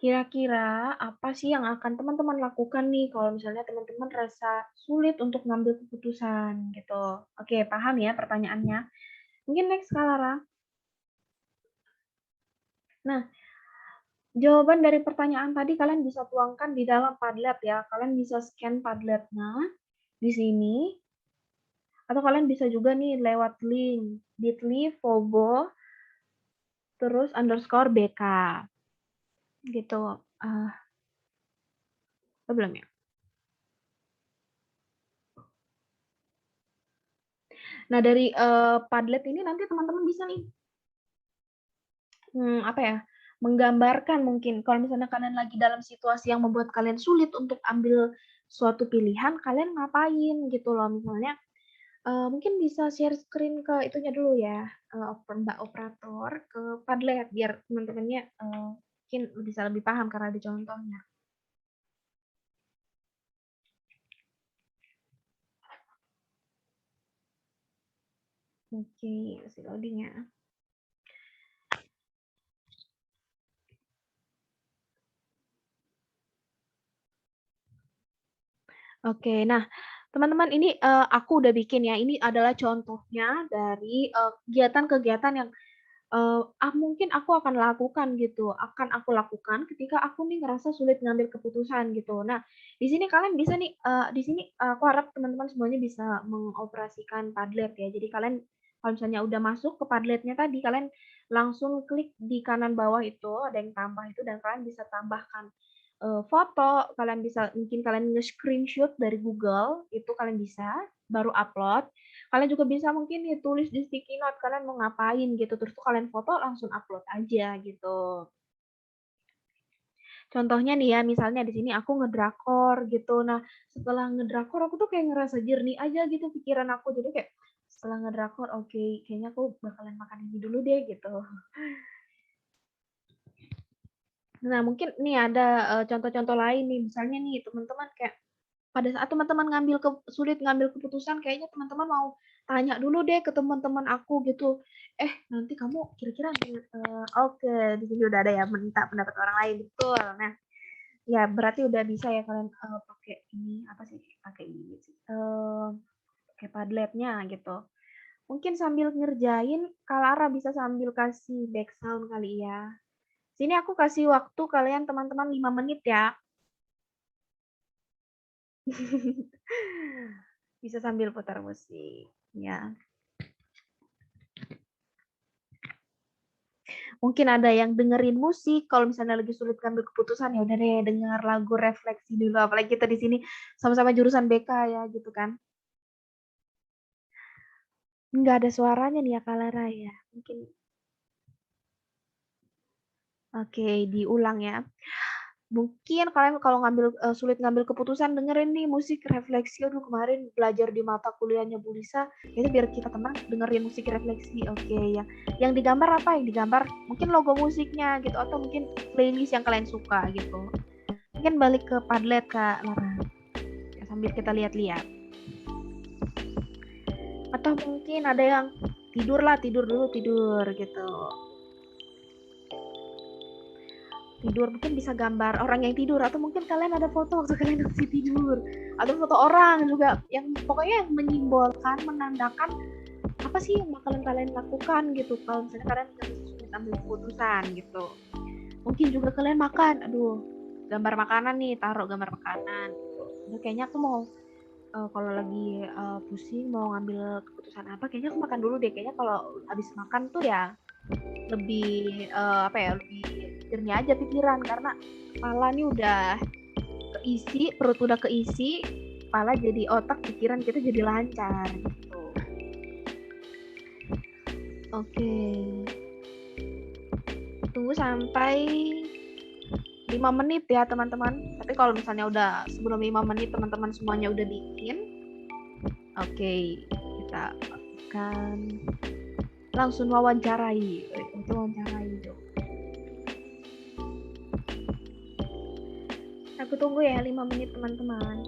Kira-kira apa sih yang akan teman-teman lakukan nih kalau misalnya teman-teman rasa sulit untuk ngambil keputusan gitu? Oke, paham ya pertanyaannya? Mungkin next Kak Lara. Nah, jawaban dari pertanyaan tadi kalian bisa tuangkan di dalam Padlet ya. Kalian bisa scan Padlet-nya di sini, atau kalian bisa juga nih lewat link bit.ly/fobo terus _BK gitu. Belum ya? Nah, dari Padlet ini nanti teman-teman bisa nih apa ya, menggambarkan mungkin kalau misalnya kalian lagi dalam situasi yang membuat kalian sulit untuk ambil suatu pilihan, kalian ngapain gitu loh. Misalnya, mungkin bisa share screen ke itunya dulu ya, Mbak operator ke Padlet biar teman-temannya, mungkin bisa lebih paham karena ada contohnya. Oke, masih loading ya. Oke, nah teman-teman ini, aku udah bikin ya, ini adalah contohnya dari, kegiatan-kegiatan yang Mungkin aku akan lakukan gitu, akan aku lakukan ketika aku nih ngerasa sulit ngambil keputusan gitu. Nah, di sini kalian bisa nih, di sini aku harap teman-teman semuanya bisa mengoperasikan Padlet ya. Jadi kalian kalau misalnya udah masuk ke Padletnya tadi, kalian langsung klik di kanan bawah itu, ada yang tambah itu dan kalian bisa tambahkan, foto, kalian bisa mungkin kalian nge-screenshot dari Google, itu kalian bisa, baru upload. Kalian juga bisa mungkin nih tulis di sticky note kalian mau ngapain gitu, terus tuh kalian foto langsung upload aja gitu. Contohnya nih ya, misalnya di sini aku ngedrakor gitu. Nah, setelah ngedrakor aku tuh kayak ngerasa jernih aja gitu pikiran aku. Jadi kayak setelah ngedrakor, oke, kayaknya aku bakalan makan ini dulu deh gitu. Nah, mungkin nih ada contoh-contoh lain nih. Misalnya nih teman-teman kayak pada saat teman-teman sulit ngambil keputusan, kayaknya teman-teman mau tanya dulu deh ke teman-teman aku gitu. Nanti kamu kira-kira oke, di sini udah ada ya minta pendapat orang lain, betul. Nah, ya berarti udah bisa ya kalian pakai ini apa sih? Pakai ini sih. Pakai Padletnya gitu. Mungkin sambil ngerjain, Kalara bisa sambil kasih background kali ya. Sini aku kasih waktu kalian teman-teman 5 menit ya. Bisa sambil putar musik ya. Mungkin ada yang dengerin musik, kalau misalnya lagi sulit ngambil keputusan ya udah deh denger lagu refleksi dulu, apalagi kita di sini sama-sama jurusan BK ya gitu kan. Nggak ada suaranya nih ya Kalara ya. Mungkin oke, diulang ya. Mungkin kalian kalau sulit ngambil keputusan dengerin nih musik refleksi. Aduh kemarin belajar di mata kuliahnya Bu Lisa, itu biar kita tenang dengerin musik refleksi. Oke ya. Yang digambar apa? Yang digambar mungkin logo musiknya gitu atau mungkin playlist yang kalian suka gitu. Mungkin balik ke Padlet Kak Lara. Ya, sambil kita lihat-lihat. Atau mungkin ada yang tidur dulu gitu. Tidur mungkin bisa gambar orang yang tidur atau mungkin kalian ada foto waktu kalian masih tidur atau foto orang juga yang pokoknya yang menyimbolkan menandakan apa sih yang bakalan kalian lakukan gitu kalau misalnya kalian sulit ambil keputusan gitu. Mungkin juga kalian makan, gambar makanan nih, taruh gambar makanan gitu. Kayaknya aku mau kalau lagi pusing mau ngambil keputusan apa, kayaknya aku makan dulu deh. Kayaknya kalau habis makan tuh ya lebih lebih jernih aja pikiran karena kepala nih udah keisi, perut udah keisi, kepala jadi otak, pikiran kita jadi lancar gitu. Oke. Tunggu sampai 5 menit ya teman-teman. Tapi kalau misalnya udah sebelum 5 menit teman-teman semuanya udah bikin, oke, kita akan langsung wawancarai. Dong. Aku tunggu ya 5 menit teman-teman.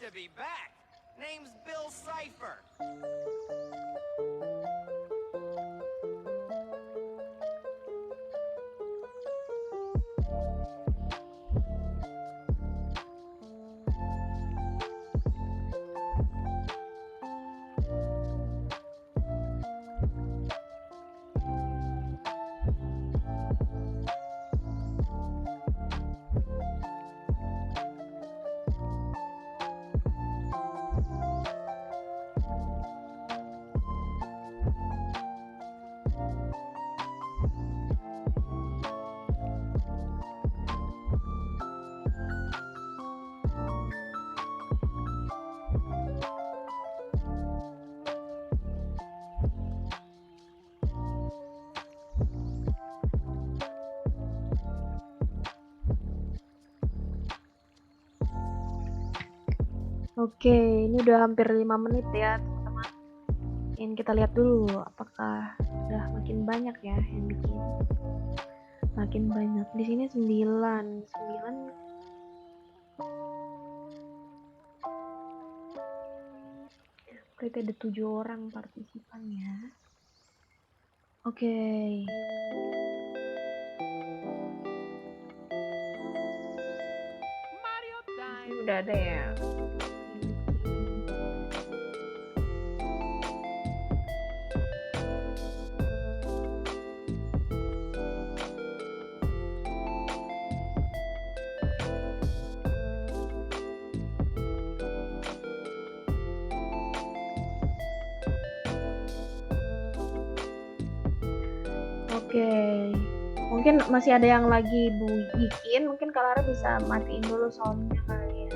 to be back. Name's Bill Cipher. Oke, ini udah hampir 5 menit ya, teman-teman. Ingin kita lihat dulu apakah udah makin banyak ya yang bikin. Makin banyak. Di sini 9. Berarti ada 7 orang partisipan ya. Oke. Ini udah ada ya. Oke. Mungkin masih ada yang lagi bikin, mungkin Kak Lara bisa matiin dulu soundnya kali ya.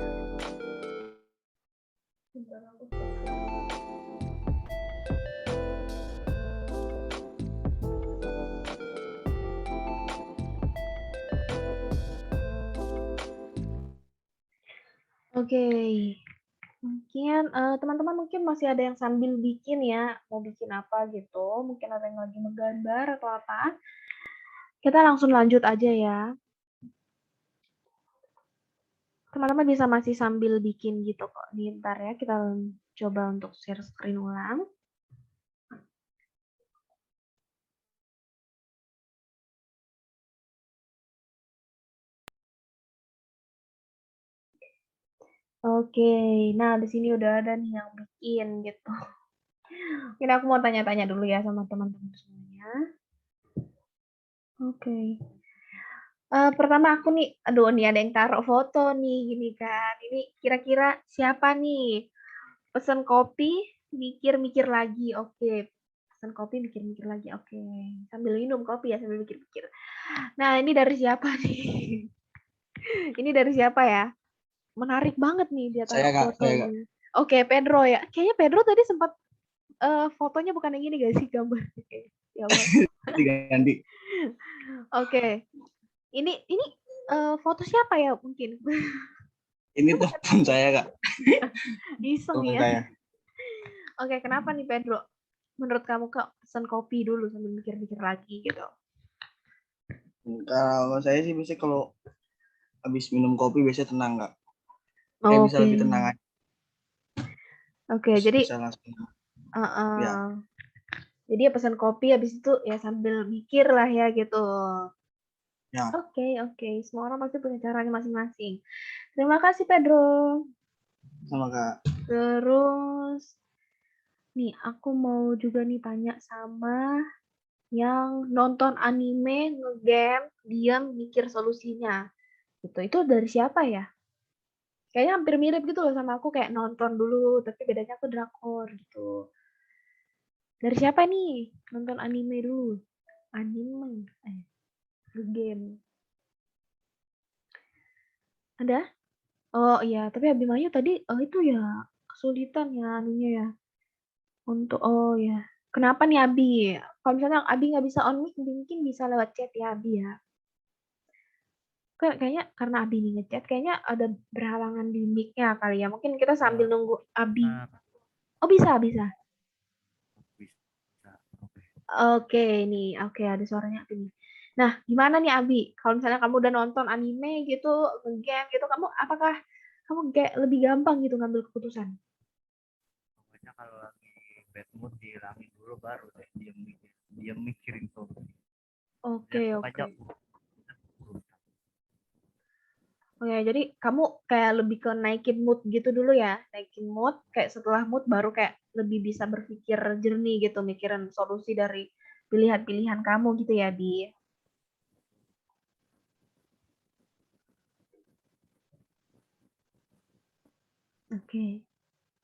Oke. Mungkin teman-teman mungkin masih ada yang sambil bikin ya, mau bikin apa gitu, mungkin ada yang lagi menggambar atau apa. Kita langsung lanjut aja ya. Teman-teman bisa masih sambil bikin gitu kok. Nih, ntar ya kita coba untuk share screen ulang. Oke, nah di sini udah ada nih yang bikin gitu. Mungkin aku mau tanya-tanya dulu ya sama teman-teman semuanya. Oke. Pertama aku nih, aduh nih ada yang taruh foto nih gini kan. Ini kira-kira siapa nih? Pesen kopi, mikir-mikir lagi. Oke. Pesen kopi, mikir-mikir lagi. Oke. Sambil minum kopi ya, sambil mikir-mikir. Nah, ini dari siapa nih? Ini dari siapa ya? Menarik banget nih dia taruh fotonya. Oke, Pedro ya. Kayaknya Pedro tadi sempat fotonya bukan yang ini gak sih gambarnya? Ya Allah. Ganti. Oke. Ini foto siapa ya mungkin? Ini teman saya, Kak. Iseng Teman ya. saya. Oke, kenapa nih Pedro? Menurut kamu Kak pesen kopi dulu sambil mikir-mikir lagi gitu? Kalau saya sih biasanya kalau habis minum kopi biasanya tenang, Kak. Kayak bisa lebih tenang aja. Oke, jadi bisa langsung. Ya. Jadi ya pesan kopi habis itu ya sambil mikir lah ya gitu. Ya. Oke. Semua orang pasti punya caranya masing-masing. Terima kasih Pedro. Sama Kak. Terus nih aku mau juga nih tanya sama yang nonton anime, ngegame, diam mikir solusinya. Gitu. Itu dari siapa ya? Kayaknya hampir mirip gitu loh sama aku, kayak nonton dulu tapi bedanya aku drakor gitu. Dari siapa nih? Nonton anime dulu. Anime. Game. Ada? Oh iya, tapi Abimanyu tadi itu ya kesulitan ya anunya ya. Untuk ya. Kenapa nih Abi? Kalau misalnya Abi nggak bisa on mic, mungkin bisa lewat chat ya Abi ya. Kayaknya karena Abi nih ngechat, kayaknya ada berhalangan di mic-nya kali ya. Mungkin kita sambil nunggu Abi. Oh bisa. Oke nih, oke ada suaranya Abi nih. Nah, gimana nih Abi? Kalau misalnya kamu udah nonton anime gitu, game gitu, apakah kamu kayak lebih gampang gitu ngambil keputusan? Pokoknya kalau lagi bad mood dihilangin dulu baru deh diam mikirin solusi. Oke, Ya, oke. pokoknya urusan. Oke, jadi kamu kayak lebih ke naikin mood gitu dulu ya, naikin mood, kayak setelah mood baru kayak lebih bisa berpikir jernih gitu, mikirin solusi dari pilihan-pilihan kamu gitu ya, Bi. Oke.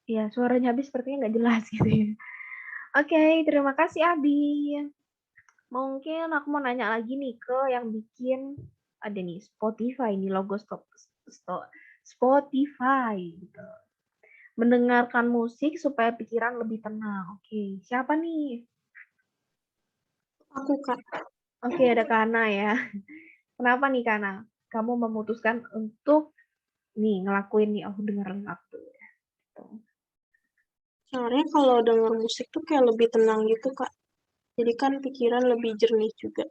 Ya, suaranya Abi sepertinya nggak jelas gitu ya. Oke, terima kasih Abi. Mungkin aku mau nanya lagi nih ke yang bikin ada nih Spotify nih logo Spotify gitu. Mendengarkan musik supaya pikiran lebih tenang. Oke, siapa nih? Aku, Kak. Oke, ada Kana ya. Kenapa nih Kana? Kamu memutuskan untuk nih ngelakuin nih aku dengerin lagu. Gitu. Soalnya kalau denger musik tuh kayak lebih tenang gitu, Kak. Jadi kan pikiran lebih jernih juga.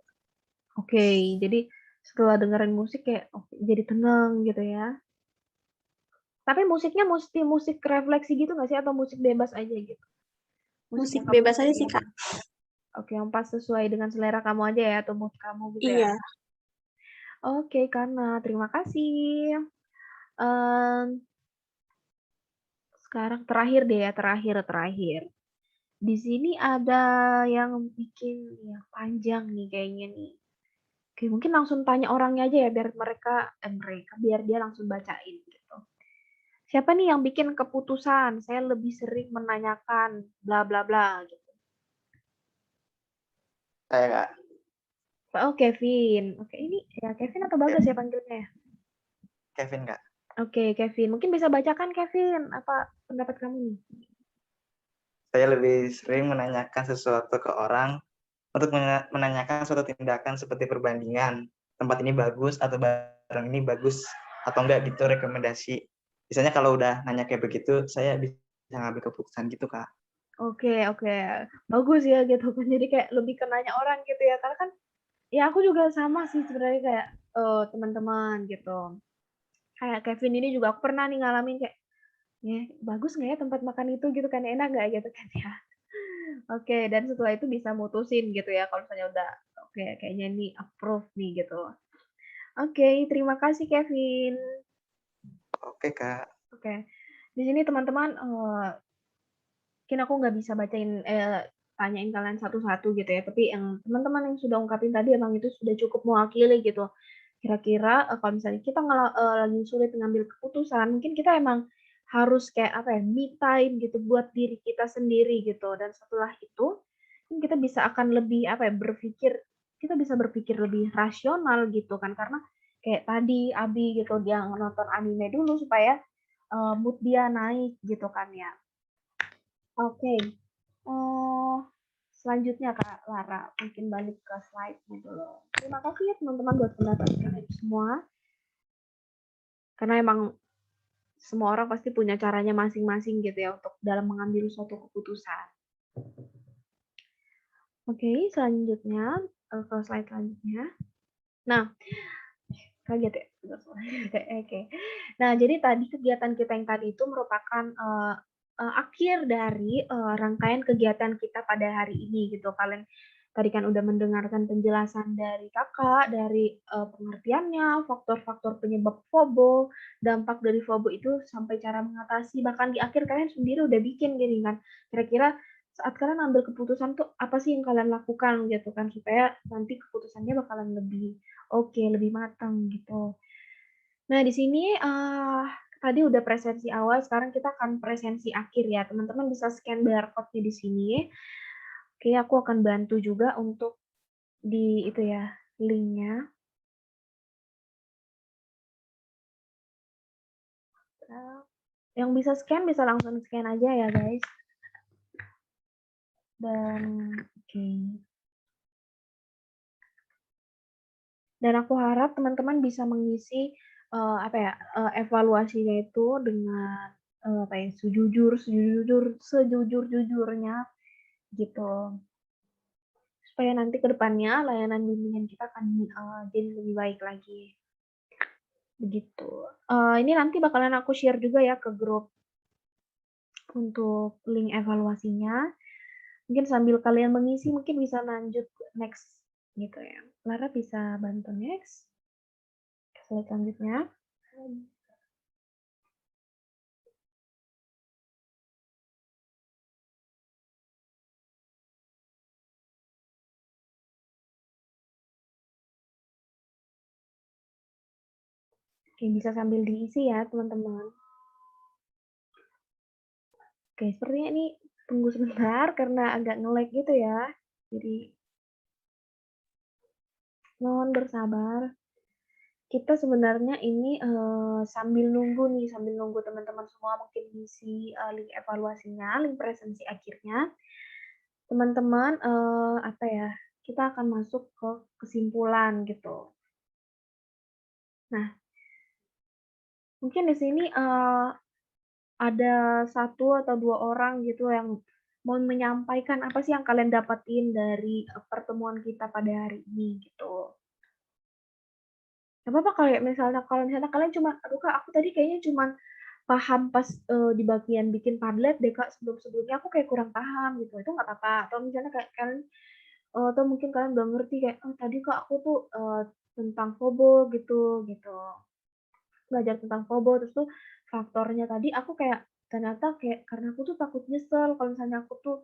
Oke, jadi setelah dengerin musik kayak jadi tenang gitu ya. Tapi musiknya mesti musik refleksi gitu nggak sih atau musik bebas aja gitu? Musik yang kamu bebas aja sukai sih, Kak. Oke, yang pas sesuai dengan selera kamu aja ya atau mood kamu gitu ya. Iya. Oke, Kana, terima kasih. Em, sekarang terakhir deh ya, terakhir. Di sini ada yang bikin yang panjang nih kayaknya nih. Oke, mungkin langsung tanya orangnya aja ya biar biar dia langsung bacain gitu. Siapa nih yang bikin keputusan? Saya lebih sering menanyakan bla bla bla gitu. Saya Kak. Oh, Kevin. Oke, ini ya Kevin atau Bagas ya panggilnya? Kevin Kak. Oke, Kevin. Mungkin bisa bacakan Kevin apa pendapat kamu nih? Saya lebih sering menanyakan sesuatu ke orang untuk menanyakan suatu tindakan seperti perbandingan. Tempat ini bagus atau barang ini bagus atau enggak gitu, rekomendasi. Biasanya kalau udah nanya kayak begitu, saya bisa ngambil keputusan gitu Kak. Oke. Bagus ya gitu kan. Jadi kayak lebih ke nanya orang gitu ya. Karena kan ya aku juga sama sih sebenarnya kayak teman-teman gitu. Kayak Kevin ini juga aku pernah nih ngalamin kayak ya bagus nggak ya tempat makan itu gitu kan, enak nggak gitu kan ya. Oke, dan setelah itu bisa mutusin gitu ya kalau misalnya udah oke kayaknya ini approve nih gitu. Oke, terima kasih Kevin. Oke Kak. Oke, di sini teman-teman mungkin aku nggak bisa tanyain kalian satu-satu gitu ya, tapi yang teman-teman yang sudah ungkapin tadi emang itu sudah cukup mewakili gitu. Kira-kira kalau misalnya kita lagi sulit mengambil keputusan, mungkin kita emang harus kayak apa ya, me time gitu buat diri kita sendiri gitu. Dan setelah itu, kan kita bisa akan lebih apa ya, kita bisa berpikir lebih rasional gitu kan. Karena kayak tadi Abi gitu, dia nonton anime dulu supaya mood dia naik gitu kan ya. Oke. Selanjutnya Kak Lara, mungkin balik ke slide-nya dulu. Terima kasih ya teman-teman buat pendapat kalian semua. Karena emang semua orang pasti punya caranya masing-masing gitu ya untuk dalam mengambil suatu keputusan. Oke, selanjutnya ke slide selanjutnya. Nah, kaget ya. Oke. Nah, jadi tadi kegiatan kita yang tadi itu merupakan akhir dari rangkaian kegiatan kita pada hari ini gitu. Kalian tadi kan udah mendengarkan penjelasan dari kakak, dari pengertiannya, faktor-faktor penyebab FOBO, dampak dari FOBO itu sampai cara mengatasi, bahkan di akhir kalian sendiri udah bikin gini kan. Kira-kira saat kalian ambil keputusan tuh apa sih yang kalian lakukan gitu kan supaya nanti keputusannya bakalan lebih oke, lebih matang gitu. Nah, di sini tadi udah presensi awal, sekarang kita akan presensi akhir ya. Teman-teman bisa scan barcode-nya di sini. Oke, aku akan bantu juga untuk di itu ya, link-nya. Yang bisa scan bisa langsung scan aja ya, guys. Dan oke. Dan aku harap teman-teman bisa mengisi evaluasinya itu dengan sejujur-jujurnya gitu. Supaya nanti ke depannya layanan bimbingan kita akan jadi lebih baik lagi. Begitu. Ini nanti bakalan aku share juga ya ke grup untuk link evaluasinya. Mungkin sambil kalian mengisi mungkin bisa lanjut next gitu ya. Lara bisa bantu next. Slide selanjutnya. Oke, bisa sambil diisi ya teman-teman. Oke, sepertinya ini tunggu sebentar karena agak nge-lag gitu ya. Jadi mohon bersabar. Kita sebenarnya ini sambil nunggu teman-teman semua mungkin ngisi link evaluasinya, link presentasi akhirnya. Teman-teman apa ya? Kita akan masuk ke kesimpulan gitu. Nah, mungkin di sini ada 1 atau 2 orang gitu yang mau menyampaikan apa sih yang kalian dapatin dari pertemuan kita pada hari ini gitu. Nggak apa-apa kalau misalnya kalian cuma, "Aduh Kak, aku tadi kayaknya cuman paham pas, di bagian bikin Padlet deh Kak, sebelum-sebelumnya aku kayak kurang paham," gitu, itu nggak apa-apa. Atau misalnya kayak kalian atau mungkin kalian udah ngerti kayak, "Oh tadi Kak aku tuh, tentang FOBO," gitu. Belajar tentang FOBO, terus tuh faktornya tadi aku kayak ternyata kayak karena aku tuh takut nyesel kalau misalnya aku tuh,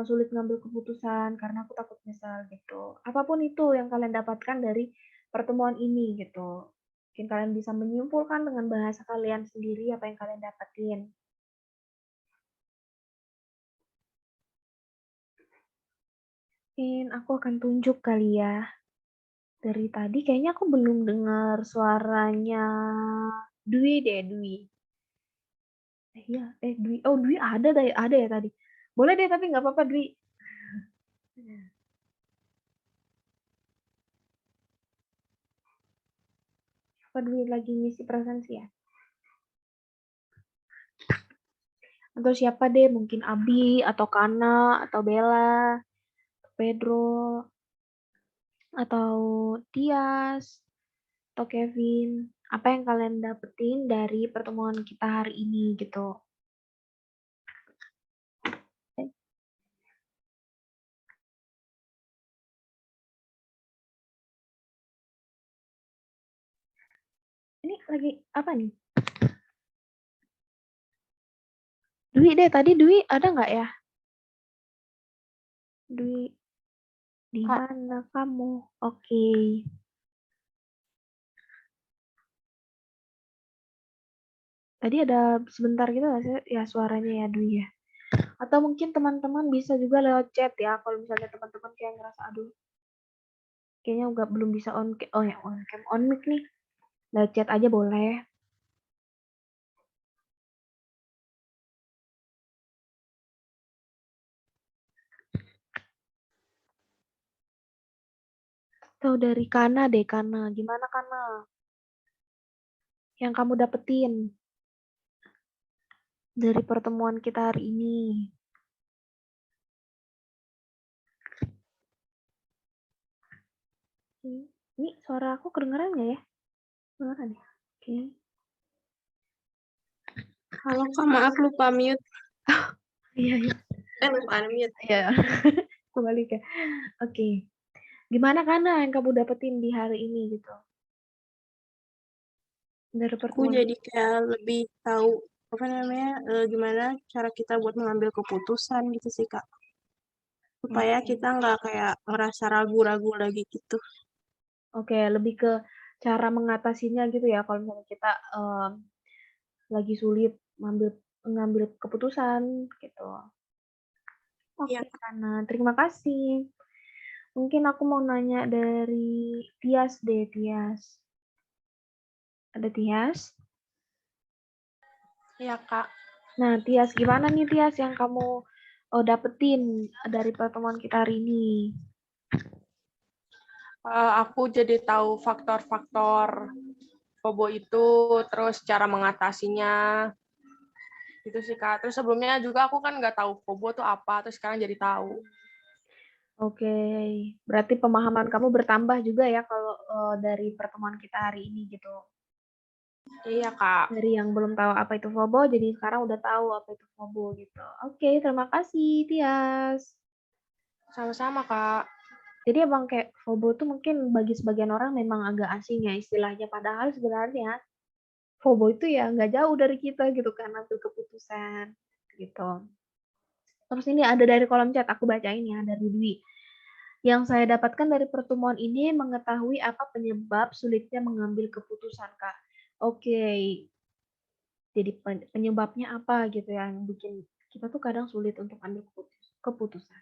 sulit ngambil keputusan karena aku takut nyesel gitu. Apapun itu yang kalian dapatkan dari pertemuan ini gitu. Mungkin kalian bisa menyimpulkan dengan bahasa kalian sendiri apa yang kalian dapatin. Mungkin aku akan tunjuk kali ya. Dari tadi kayaknya aku belum dengar suaranya Dwi deh, Dwi. Iya, Dwi. Oh, Dwi ada ya tadi. Boleh deh, tapi nggak apa-apa, Dwi. Apa Dwi lagi ngisi presensi ya? Atau siapa deh, mungkin Abi, atau Kana, atau Bella, Pedro, atau Tias, atau Kevin. Apa yang kalian dapetin dari pertemuan kita hari ini gitu? Ini lagi apa nih? Dwi deh, tadi Dwi ada nggak ya? Dwi, di mana kamu? Oke. Tadi ada sebentar gitu nggak sih ya suaranya ya Dwi ya? Atau mungkin teman-teman bisa juga lewat chat ya, kalau misalnya teman-teman kayak ngerasa, aduh, kayaknya belum bisa on cam, on mic nih. Lewat chat aja boleh. Atau dari Kana deh, Kana. Gimana Kana? Yang kamu dapetin dari pertemuan kita hari ini? Ini suara aku kedengeran nggak ya? Kedengeran ya? Oke. Halo Kak, maaf lupa mute. Iya, iya. Lupa unmute. Iya. Kembali ke. Oke. Gimana Kana yang kamu dapetin di hari ini gitu? Dari Aku pertemuan. jadi kayak lebih tahu apa namanya gimana cara kita buat mengambil keputusan gitu sih Kak. Supaya kita nggak kayak ngerasa ragu-ragu lagi gitu. Oke, lebih ke cara mengatasinya gitu ya kalau misalnya kita lagi sulit ngambil keputusan gitu. Oke, Iya. Kana, terima kasih. Mungkin aku mau nanya dari Tias deh, Tias. Ada Tias? Iya Kak. Nah, Tias, gimana nih Tias yang kamu dapetin dari pertemuan kita hari ini? Aku jadi tahu faktor-faktor FOBO itu, terus cara mengatasinya, gitu sih Kak. Terus sebelumnya juga aku kan nggak tahu FOBO itu apa, terus sekarang jadi tahu. Oke, berarti pemahaman kamu bertambah juga ya kalau dari pertemuan kita hari ini gitu. Iya, Kak. Dari yang belum tahu apa itu FOBO, jadi sekarang udah tahu apa itu FOBO gitu. Oke, terima kasih Tias. Sama-sama, Kak. Jadi emang kayak FOBO tuh mungkin bagi sebagian orang memang agak asing ya istilahnya. Padahal sebenarnya FOBO itu ya nggak jauh dari kita gitu kan ambil keputusan gitu. Terus ini ada dari kolom chat, aku bacain ya dari Dwi. Yang saya dapatkan dari pertemuan ini mengetahui apa penyebab sulitnya mengambil keputusan, Kak. Oke, jadi penyebabnya apa gitu ya yang bikin kita tuh kadang sulit untuk ambil keputusan.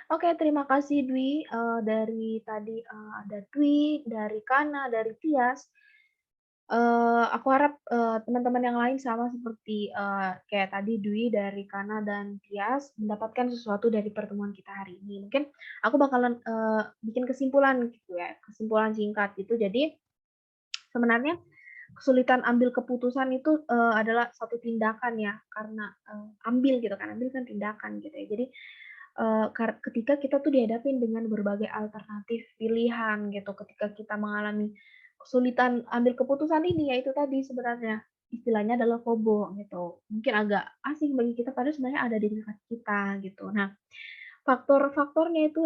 Oke, terima kasih Dwi. Dari tadi ada Dwi, dari Kana, dari Tias. Aku harap teman-teman yang lain sama seperti kayak tadi Dwi dari Kana dan Tias mendapatkan sesuatu dari pertemuan kita hari ini. Mungkin aku bakalan bikin kesimpulan gitu ya, kesimpulan singkat gitu. Jadi sebenarnya kesulitan ambil keputusan itu adalah satu tindakan ya, karena ambil gitu kan, ambil kan tindakan gitu ya. Jadi ketika kita tuh dihadapin dengan berbagai alternatif pilihan gitu, ketika kita mengalami kesulitan ambil keputusan ini, yaitu tadi sebenarnya istilahnya adalah FOBO gitu. Mungkin agak asing bagi kita, padahal sebenarnya ada di dekat kita gitu. Nah, faktor-faktornya itu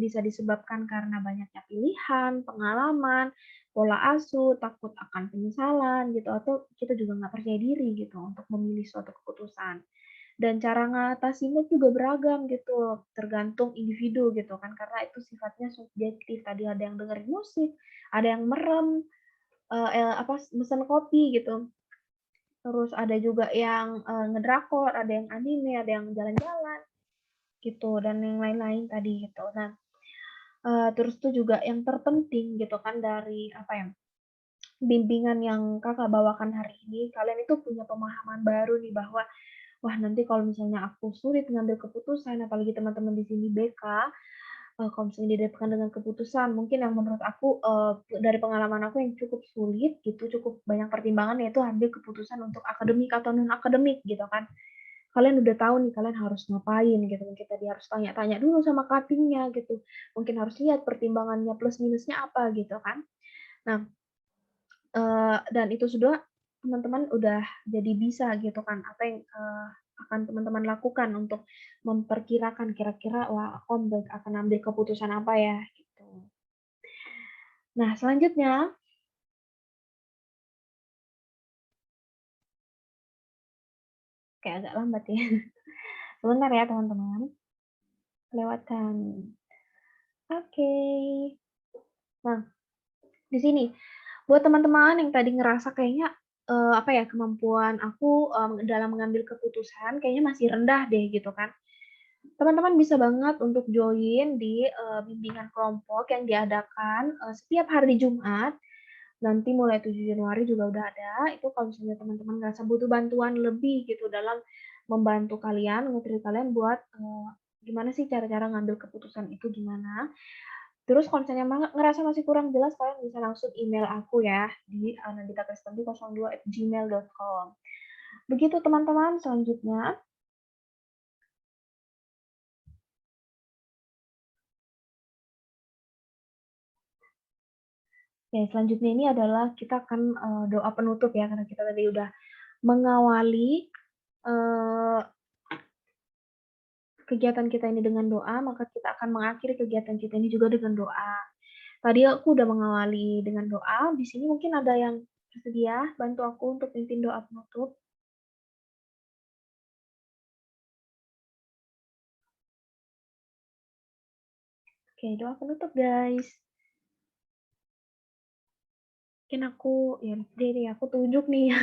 bisa disebabkan karena banyaknya pilihan, pengalaman, pola asuh, takut akan penyesalan gitu, atau kita juga nggak percaya diri gitu untuk memilih suatu keputusan. Dan cara ngatasinnya juga beragam gitu, tergantung individu gitu kan, karena itu sifatnya subjektif. Tadi ada yang dengerin musik, ada yang merem, mesen kopi gitu. Terus ada juga yang ngedrakor, ada yang anime, ada yang jalan-jalan gitu, dan yang lain-lain tadi gitu. Nah, terus tuh juga yang terpenting gitu kan dari apa ya, bimbingan yang Kakak bawakan hari ini, kalian itu punya pemahaman baru nih bahwa wah, nanti kalau misalnya aku sulit ngambil keputusan, apalagi teman-teman di sini BK, kalau misalnya dihadapkan dengan keputusan, mungkin yang menurut aku, dari pengalaman aku yang cukup sulit gitu, cukup banyak pertimbangan, yaitu ambil keputusan untuk akademik atau non-akademik gitu kan. Kalian udah tahu nih kalian harus ngapain gitu, mungkin tadi harus tanya-tanya dulu sama cutting-nya gitu, mungkin harus lihat pertimbangannya plus minusnya apa gitu kan. Nah, dan itu sudah teman-teman udah jadi bisa gitu kan, apa yang akan teman-teman lakukan untuk memperkirakan kira-kira, wah aku akan ambil keputusan apa ya gitu. Nah selanjutnya, kayak agak lambat ya. Sebentar ya teman-teman, lewatkan. Oke. Nah di sini buat teman-teman yang tadi ngerasa kayaknya apa ya, kemampuan aku dalam mengambil keputusan kayaknya masih rendah deh gitu kan. Teman-teman bisa banget untuk join di bimbingan kelompok yang diadakan setiap hari Jumat. Nanti mulai 7 Januari juga udah ada. Itu kalau misalnya teman-teman ngerasa butuh bantuan lebih gitu dalam membantu kalian, nge-treat kalian buat gimana sih cara-cara ngambil keputusan itu gimana. Terus kalau misalnya ngerasa masih kurang jelas, kalian bisa langsung email aku ya di anandita02@gmail.com. Begitu teman-teman, selanjutnya. Ya, selanjutnya ini adalah kita akan doa penutup ya, karena kita tadi udah mengawali kegiatan kita ini dengan doa, maka kita akan mengakhiri kegiatan kita ini juga dengan doa. Tadi aku udah mengawali dengan doa, di sini mungkin ada yang bersedia bantu aku untuk pimpin doa penutup. Oke, doa penutup guys. Mungkin aku, ya deh aku tunjuk nih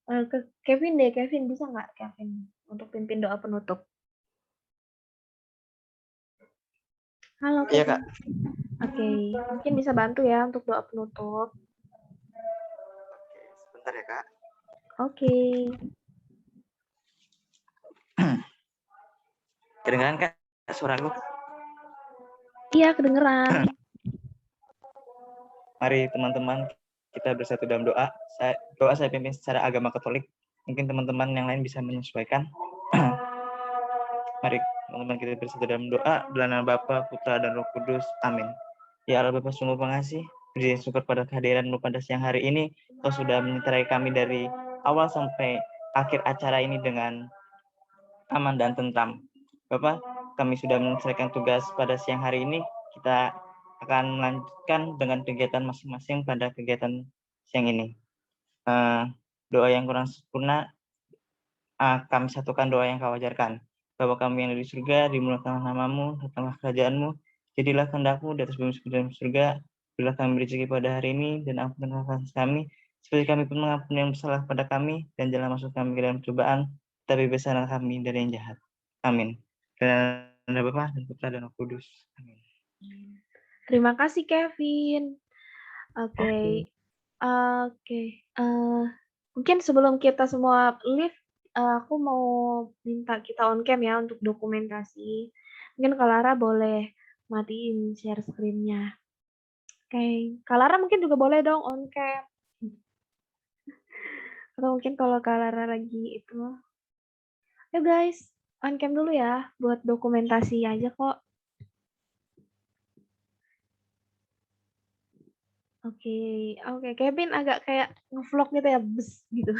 ke Kevin deh, Kevin bisa nggak Kevin untuk pimpin doa penutup? Halo Iya, Kevin. Kak. Oke, mungkin bisa bantu ya untuk doa penutup. Sebentar ya, Kak. Oke. Kedengeran, Kak, suaraku? Iya, kedengeran. Mari teman-teman kita bersatu dalam doa. Doa saya pimpin secara agama Katolik. Mungkin teman-teman yang lain bisa menyesuaikan. Mari teman-teman kita bersatu dalam doa. Dalam nama Bapa, Putra, dan Roh Kudus. Amin. Ya Allah Bapa sungguh pengasih. Puji syukur pada kehadiran-Mu pada siang hari ini. atau sudah menyertai kami dari awal sampai akhir acara ini dengan aman dan tentram. Bapak, kami sudah menyelesaikan tugas pada siang hari ini. Kita akan melanjutkan dengan kegiatan masing-masing pada kegiatan siang ini. Doa yang kurang sempurna, kami satukan doa yang kau ajarkan. Bapa kami yang ada di surga, dimulakanlah namamu, datanglah kerajaanmu, jadilah kehendakmu di atas bumi seperti dalam surga. Berilah kami rezeki pada hari ini, dan ampunilah kesalahan kami, seperti kami pun mengampuni yang bersalah pada kami, dan jangan masuk kami ke dalam cobaan, tapi bebaskanlah kami dari yang jahat. Amin. Dan ada Bapa dan Putra dan Roh Kudus. Amin. Terima kasih Kevin. Oke. Mungkin sebelum kita semua leave, aku mau minta kita on cam ya untuk dokumentasi. Mungkin Kak Lara boleh matiin share screen-nya. Oke. Kak Lara mungkin juga boleh dong on cam. Atau mungkin kalau Kak Lara lagi itu. Yuk guys, on cam dulu ya buat dokumentasi aja kok. Oke, Kevin agak kayak ngevlog gitu ya, bes gitu.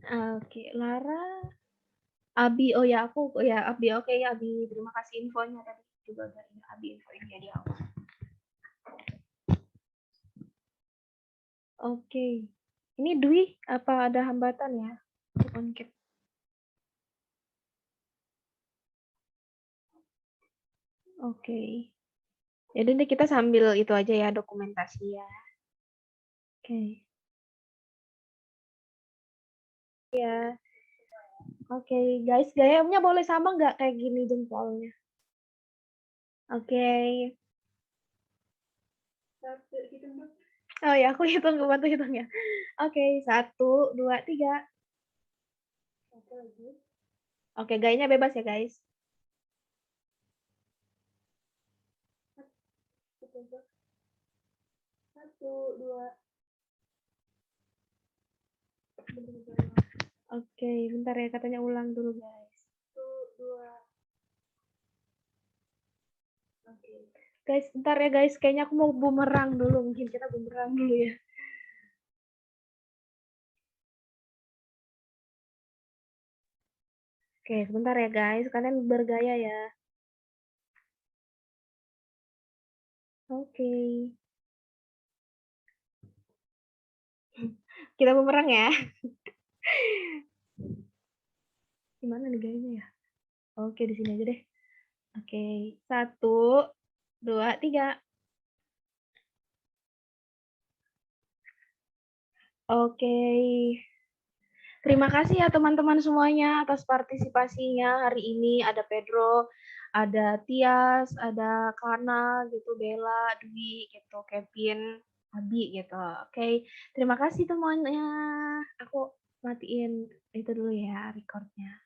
Oke, Lara, Abi, Abi, oke ya Abi, terima kasih infonya tadi juga dari Abi infoin ya di awal. Oke, ini Dwi, apa ada hambatan ya? On-cam. Oke. Jadi ini kita sambil itu aja ya, dokumentasi ya. Oke. Ya. Oke, guys, gayanya boleh sama nggak kayak gini jempolnya? Oke. Oh ya, aku hitung, bantu hitung ya. Oke, 1, 2, 3. Oke, gayanya bebas ya, guys. 1, 2. Oke, bentar ya, katanya ulang dulu, guys. 1, 2. Oke. Guys, bentar ya, guys. Kayaknya aku mau bumerang dulu. Mungkin kita bumerang dulu ya. Oke, sebentar ya, guys. Kalian bergaya ya. Oke. Kita bumerang ya. Gimana nih gayanya ya? Oke, di sini aja deh. Oke, 1, 2, 3. Oke. Terima kasih ya teman-teman semuanya atas partisipasinya hari ini. Ada Pedro, ada Tias, ada Kana gitu, Bella, Dwi gitu, Kevin, Abi gitu. Oke, terima kasih semuanya. Aku matiin itu dulu ya recordnya.